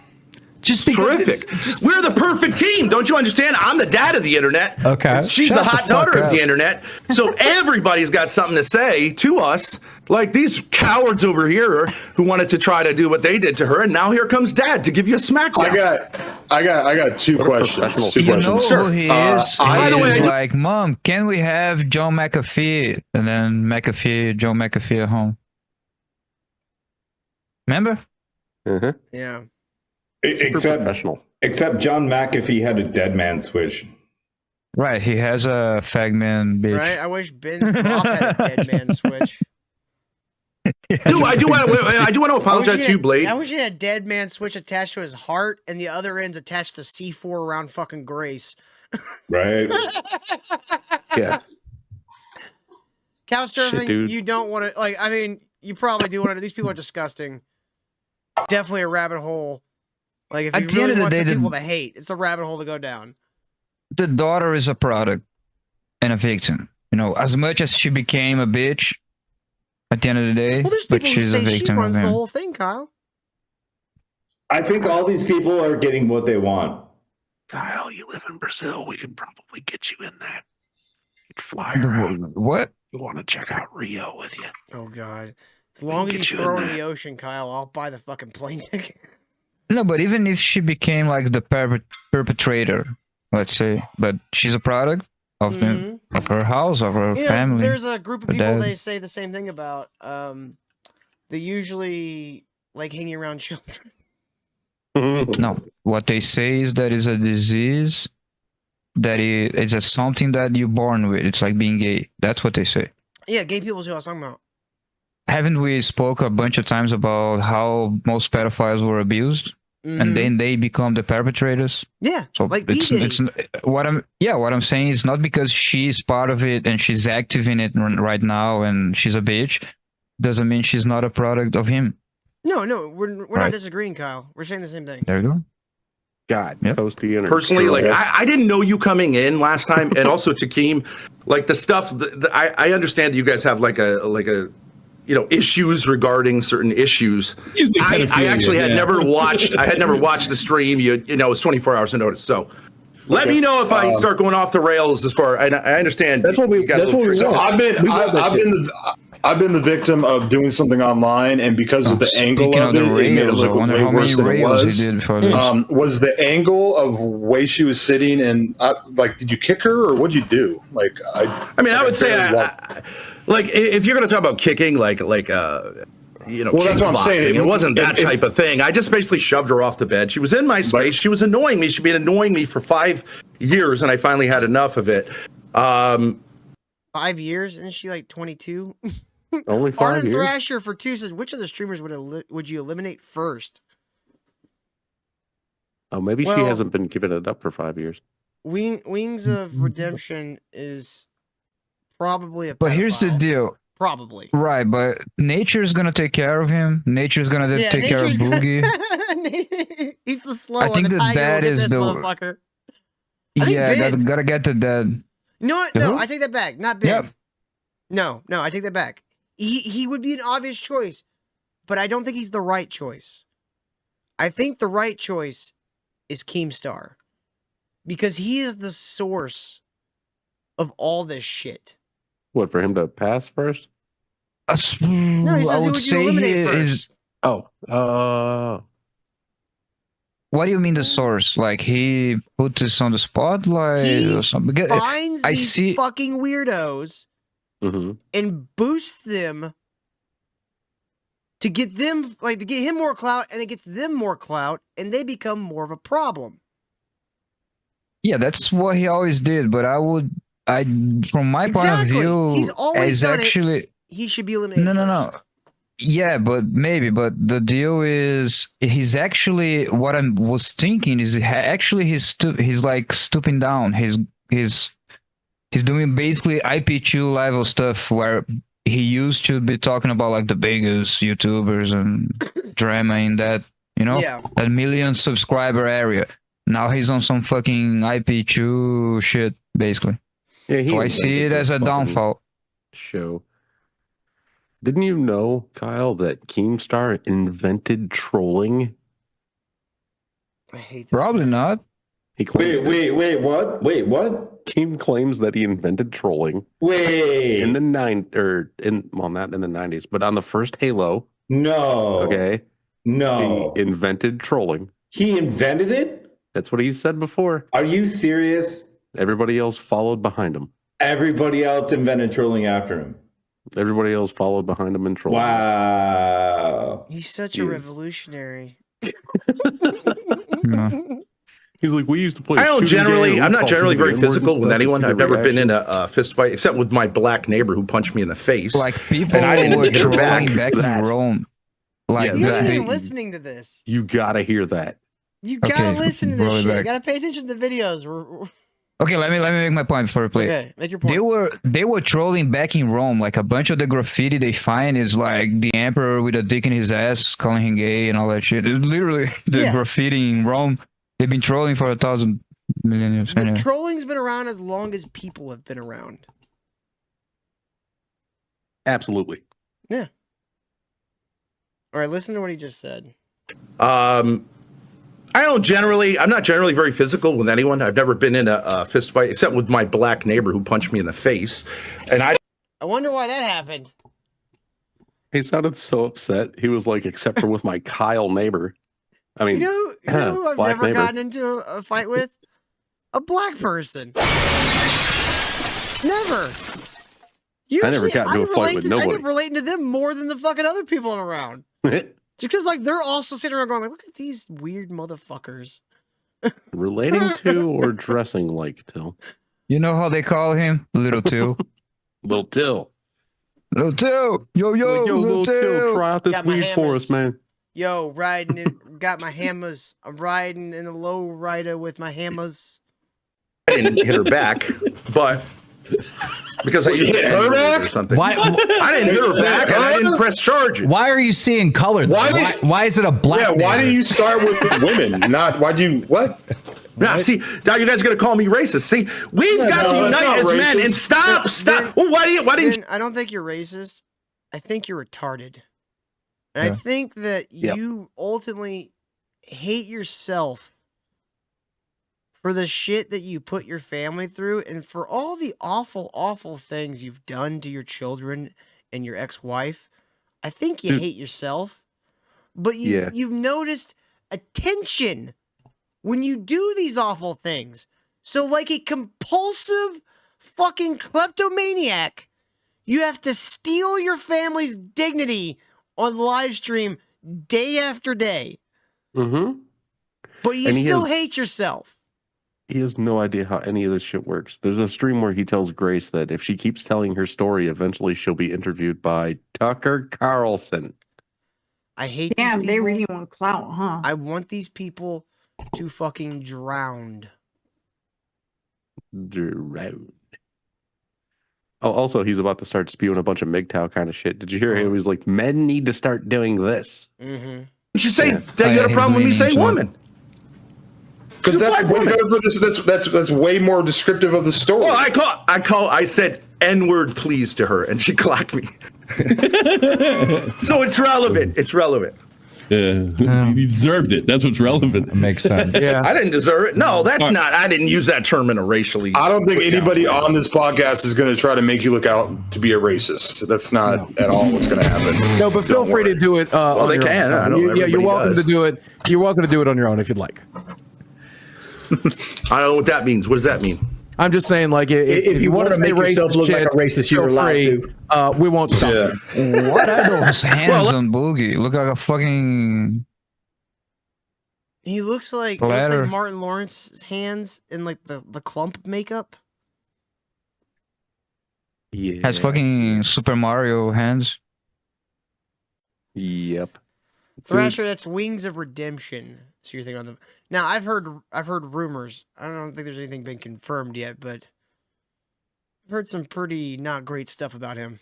Just because terrific. We're the perfect team. Don't you understand? I'm the dad of the internet. Okay. She's the hot daughter of the internet. So everybody's got something to say to us. Like these cowards over here who wanted to try to do what they did to her, and now here comes Dad to give you a smackdown. I got two questions. You know who he is? By the way, like, Mom, can we have John McAfee? And then John McAfee at home. Remember? Yeah. Except John McAfee had a dead man switch. Right, he has a fagman bitch. Right, I wish Ben Thorp had a dead man switch. Dude, I do want to apologize to you, Blade. I wish he had a dead man switch attached to his heart, and the other end's attached to C4 around fucking Grace. Right. Yeah. Couch surfing, you don't want to, like, I mean, you probably do want to, these people are disgusting. Definitely a rabbit hole. Like, if you really want some people to hate, it's a rabbit hole to go down. The daughter is a product and a victim. You know, as much as she became a bitch at the end of the day, well, there's but people who she's a say she victim runs of the him. whole thing, Kyle. I think all these people are getting what they want. Kyle, you live in Brazil. We could probably get you in that. You'd fly around. What? You want to check out Rio with you? Oh, God. As long as you throw in the ocean, Kyle, I'll buy the fucking plane ticket. No, but even if she became like the perpetrator, let's say, but she's a product of of her house, of her family. There's a group of people they say the same thing about. They usually like hanging around children. No, what they say is that is a disease, that it's a something that you're born with. It's like being gay. That's what they say. Yeah, gay people is who I was talking about. Haven't we spoke a bunch of times about how most pedophiles were abused, and then they become the perpetrators? Yeah, so like it's what I'm saying is not because she's part of it and she's active in it right now and she's a bitch, doesn't mean she's not a product of him. No, we're not disagreeing, Kyle. We're saying the same thing. There you go. God, toasty and personally, like I didn't know you coming in last time, and also Jakeem, like the stuff. I understand that you guys have like a issues regarding certain issues. I actually had never watched. I had never watched the stream. You know, it's 24 hours of notice. So let me know if I start going off the rails as far. I understand. That's what we. That's what we want. I've been the victim of doing something online, and because of the angle of it, it made it look way worse than it was. Was the angle of way she was sitting, and like, did you kick her or what'd you do? Like, I mean, I would say, like, if you're going to talk about kicking, well, that's what I'm saying. It wasn't that type of thing. I just basically shoved her off the bed. She was in my space. She was annoying me. She'd been annoying me for 5 years, and I finally had enough of it. 5 years? Isn't she like 22? Only 5 Arden years. Thrasher for 2 says, which of the streamers would you eliminate first? Oh, maybe she hasn't been giving it up for 5 years. Wings of Redemption is probably a pedophile. But here's the deal. Probably. Right, but nature's gonna take care of him. Nature's gonna take care of Boogie. He's the slow I think one. the dad is the motherfucker. Yeah, gotta get the dad. You know what? No, I take that back. Not Big. Yep. No, I take that back. He would be an obvious choice, but I don't think he's the right choice. I think the right choice is Keemstar, because he is the source of all this shit. What, for him to pass first? No, he says I would say he is. Oh, what do you mean the source? Like he put this on the spotlight or something? He finds these fucking weirdos and boosts them to get them, like, to get him more clout, and it gets them more clout, and they become more of a problem. Yeah, that's what he always did. But from my point of view, he's always done actually it. He should be eliminated. No. Yeah, but maybe. But the deal is, he's actually, what I was thinking is actually he's like stooping down. He's doing basically IP2 level stuff where he used to be talking about like the biggest YouTubers and drama in that, that million subscriber area. Now he's on some fucking IP2 shit, basically. Yeah, so I see it as a downfall. Show. Didn't you know, Kyle, that Keemstar invented trolling? I hate this. Probably not. He Wait, what? Keem claims that he invented trolling. Wait. In the not in the 90s, but on the first Halo. No. Okay. No. He invented trolling. He invented it? That's what he said before. Are you serious? Everybody else followed behind him. Everybody else invented trolling after him. Everybody else followed behind him in trolling. Wow. He's such a revolutionary. He's like, we used to play. I'm not generally very physical with anyone. I've never been in a fist fight, except with my black neighbor who punched me in the face. Like people and I didn't were hit her back in Rome. Like he wasn't even listening to this. You gotta hear that. You gotta listen to this shit. You gotta pay attention to the videos. Okay, let me make my point before we play. Okay, make your point. They were trolling back in Rome. Like a bunch of the graffiti they find is like the emperor with a dick in his ass, calling him gay and all that shit. It's literally the graffiti in Rome. They've been trolling for 1,000 million years. The trolling's been around as long as people have been around. Absolutely. Yeah. All right, listen to what he just said. I'm not generally very physical with anyone. I've never been in a fist fight, except with my black neighbor who punched me in the face. And I wonder why that happened. He sounded so upset. He was like, except for with my Kyle neighbor. I mean, you know who I've black never neighbor. gotten into a fight with? A black person. Never. Usually, I never got into a fight with I nobody. end up relating to them more than the fucking other people I'm around. Just because, like, they're also sitting around going, like, look at these weird motherfuckers. Relating to or dressing like Till? You know how they call him? Little Till. Little Till. Little Till. Yo, Little Till. Try out this Got my weed for hammers. us, man. Yo, riding it, got my hammers. I'm riding in a low rider with my hammers. I didn't hit her back, but because I used hit her back or something. Why? I didn't hit her back, and I didn't press charges. Why are you seeing color? Why is it a black? Yeah, why do you start with women? Not why do you what? Now, see, now you guys are gonna call me racist. See, we've got to unite as men and stop. Well, why didn't you? I don't think you're racist. I think you're retarded. And I think that you ultimately hate yourself for the shit that you put your family through and for all the awful, awful things you've done to your children and your ex-wife. I think you hate yourself. But you've noticed a tension when you do these awful things. So like a compulsive fucking kleptomaniac, you have to steal your family's dignity on live stream day after day. Mm-hmm. But you still hate yourself. He has no idea how any of this shit works. There's a stream where he tells Grace that if she keeps telling her story, eventually she'll be interviewed by Tucker Carlson. I hate these people. They really want clout, huh? I want these people to fucking drown. Oh, also, he's about to start spewing a bunch of MGTOW kind of shit. Did you hear him? He was like, men need to start doing this. Mm-hmm. You should say that you got a problem with me saying woman. Because that's way better for this. That's way more descriptive of the story. Well, I said N-word please to her, and she clocked me. So it's relevant. It's relevant. You deserved it. That's what's relevant. That makes sense. Yeah, I didn't deserve it. No, that's not. I didn't use that term in a racially. I don't think anybody on this podcast is going to try to make you look out to be a racist. That's not at all what's going to happen. No, but feel free to do it. Well, they can. I don't. Yeah, you're welcome to do it. You're welcome to do it on your own if you'd like. I don't know what that means. What does that mean? I'm just saying, like, if you want to make yourself look like a racist, you're allowed to. We won't stop. Yeah. What are those hands on Boogie? Look like a fucking. He looks like Martin Lawrence's hands in like the clump makeup. Yeah. Has fucking Super Mario hands. Yep. Thrasher, that's Wings of Redemption. So you're thinking on them. Now I've heard rumors. I don't think there's anything been confirmed yet, but I've heard some pretty not great stuff about him.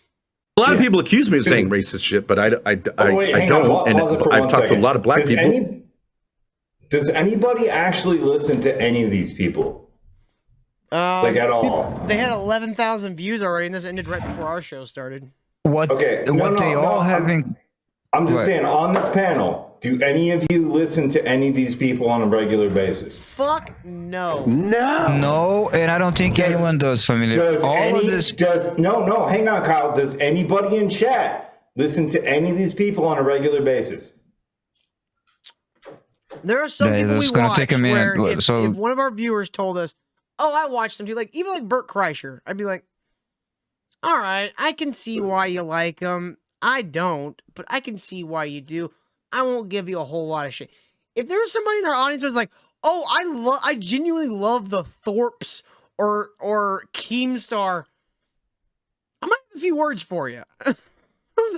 A lot of people accuse me of saying racist shit, but I don't. And I've talked to a lot of black people. Does anybody actually listen to any of these people? Like at all? They had 11,000 views already, and this ended right before our show started. What? Okay. I'm just saying, on this panel, do any of you listen to any of these people on a regular basis? Fuck no. No, and I don't think anyone does, family. No, hang on, Kyle. Does anybody in chat listen to any of these people on a regular basis? There are some people we watch where if one of our viewers told us, oh, I watched them too, like even like Bert Kreischer, I'd be like, all right, I can see why you like him. I don't, but I can see why you do. I won't give you a whole lot of shit. If there was somebody in our audience who was like, oh, I genuinely love the Thorps or Keemstar, I might have a few words for you.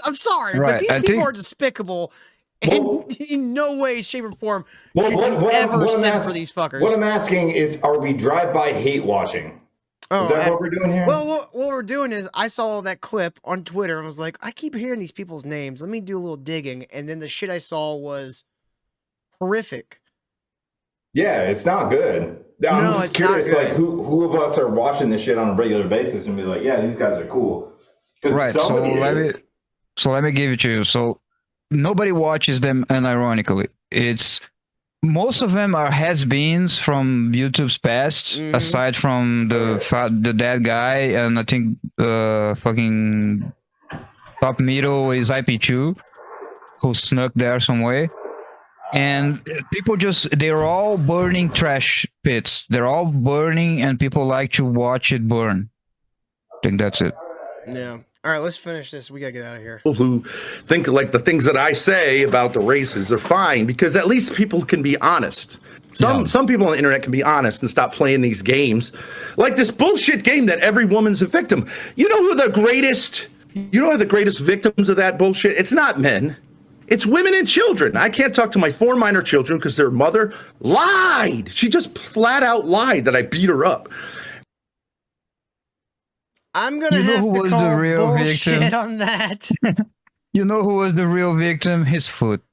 I'm sorry, but these people are despicable. And in no way, shape, or form should you ever send for these fuckers. What I'm asking is, are we drive-by hate watching? Is that what we're doing here? Well, what we're doing is I saw that clip on Twitter and was like, I keep hearing these people's names. Let me do a little digging. And then the shit I saw was horrific. Yeah, it's not good. I'm just curious, like, who of us are watching this shit on a regular basis and be like, yeah, these guys are cool. Right, so let me give it to you. So nobody watches them unironically. Most of them are has-beens from YouTube's past, aside from the dead guy, and I think fucking top middle is IP2, who snuck there some way. And people they're all burning trash pits. They're all burning and people like to watch it burn. I think that's it. Yeah. All right, let's finish this. We got to get out of here. People who think like the things that I say about the races are fine because at least people can be honest. Some people on the internet can be honest and stop playing these games. Like this bullshit game that every woman's a victim. You know who the greatest victims of that bullshit? It's not men. It's women and children. I can't talk to my 4 minor children because their mother lied. She just flat out lied that I beat her up. I'm going to have to call bullshit on that. You know who was the real victim? His foot.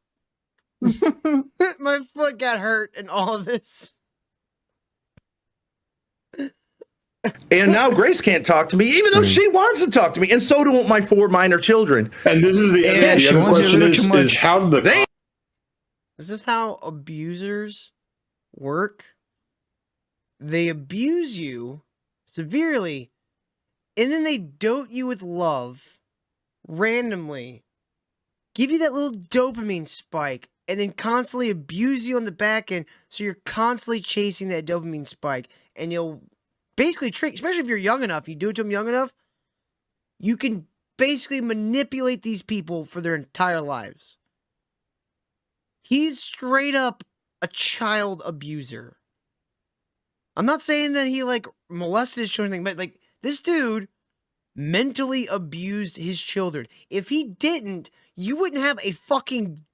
My foot got hurt in all of this. And now Grace can't talk to me, even though she wants to talk to me, and so do my 4 minor children. And this is the other question is how do the... Is this how abusers work? They abuse you severely, and then they dote you with love randomly, give you that little dopamine spike, and then constantly abuse you on the back end, so you're constantly chasing that dopamine spike, and you'll basically trick, especially if you're young enough, you do it to them young enough, you can basically manipulate these people for their entire lives. He's straight up a child abuser. I'm not saying that he, like, molested his children, but, like, this dude mentally abused his children. If he didn't, you wouldn't have a fucking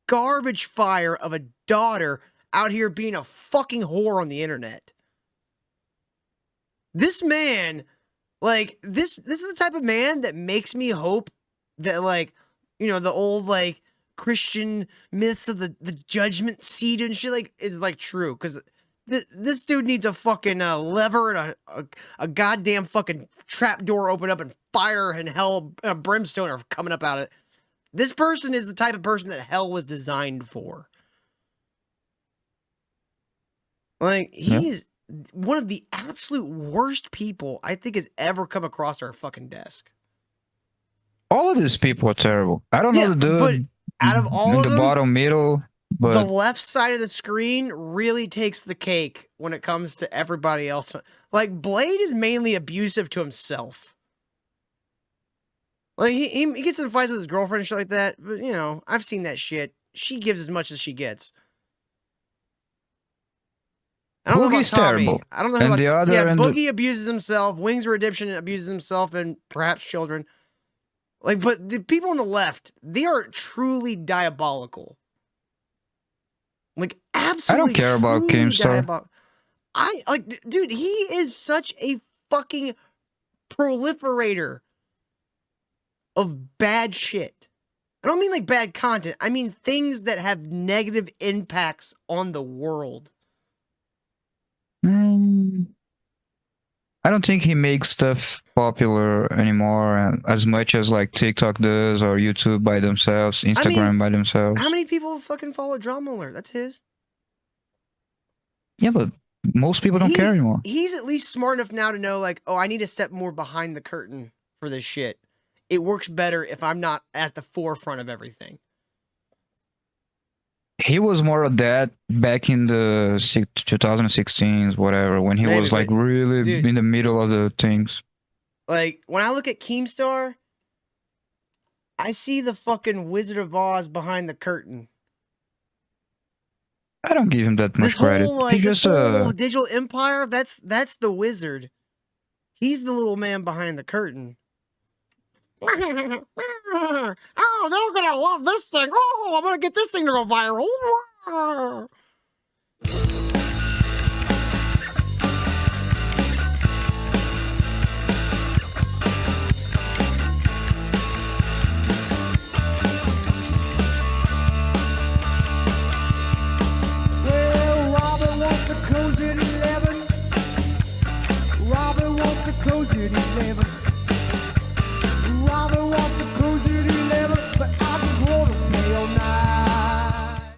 garbage fire of a daughter out here being a fucking whore on the internet. This man, like, this is the type of man that makes me hope that, like, you know, the old, like, Christian myths of the judgment seat and shit, like, is, like, true. Because this dude needs a fucking lever and a goddamn fucking trap door open up and fire and hell and a brimstone are coming up out of it. This person is the type of person that hell was designed for. Like, he is one of the absolute worst people I think has ever come across our fucking desk. All of these people are terrible. I don't know the dude but out of all of the them, bottom middle, but the left side of the screen really takes the cake when it comes to everybody else. Like, Blade is mainly abusive to himself. Like, he gets in fights with his girlfriend and shit like that, but, you know, I've seen that shit. She gives as much as she gets. I don't know about Tommy. Terrible. I don't know and about the other. Yeah, Boogie abuses himself. Wings of Redemption abuses himself and perhaps children. Like, but the people on the left, they are truly diabolical. Like, absolutely. I don't care about Keemstar. Dude, he is such a fucking proliferator of bad shit. I don't mean like bad content. I mean things that have negative impacts on the world. I don't think he makes stuff popular anymore as much as like TikTok does or YouTube by themselves, Instagram by themselves. How many people fucking follow Drama Alert? That's his. Yeah, but most people don't care anymore. He's at least smart enough now to know, like, oh, I need to step more behind the curtain for this shit. It works better if I'm not at the forefront of everything. He was more of that back in the 2016s, whatever, when he was like really in the middle of the things. Like, when I look at Keemstar, I see the fucking Wizard of Oz behind the curtain. I don't give him that much credit. This whole digital empire, that's the wizard. He's the little man behind the curtain. Oh, they're gonna love this thing. Oh, I'm gonna get this thing to go viral. Well, Robin wants to close at 11. Robin wants to close at 11. Robin wants to close at 11, but I just want to play all night.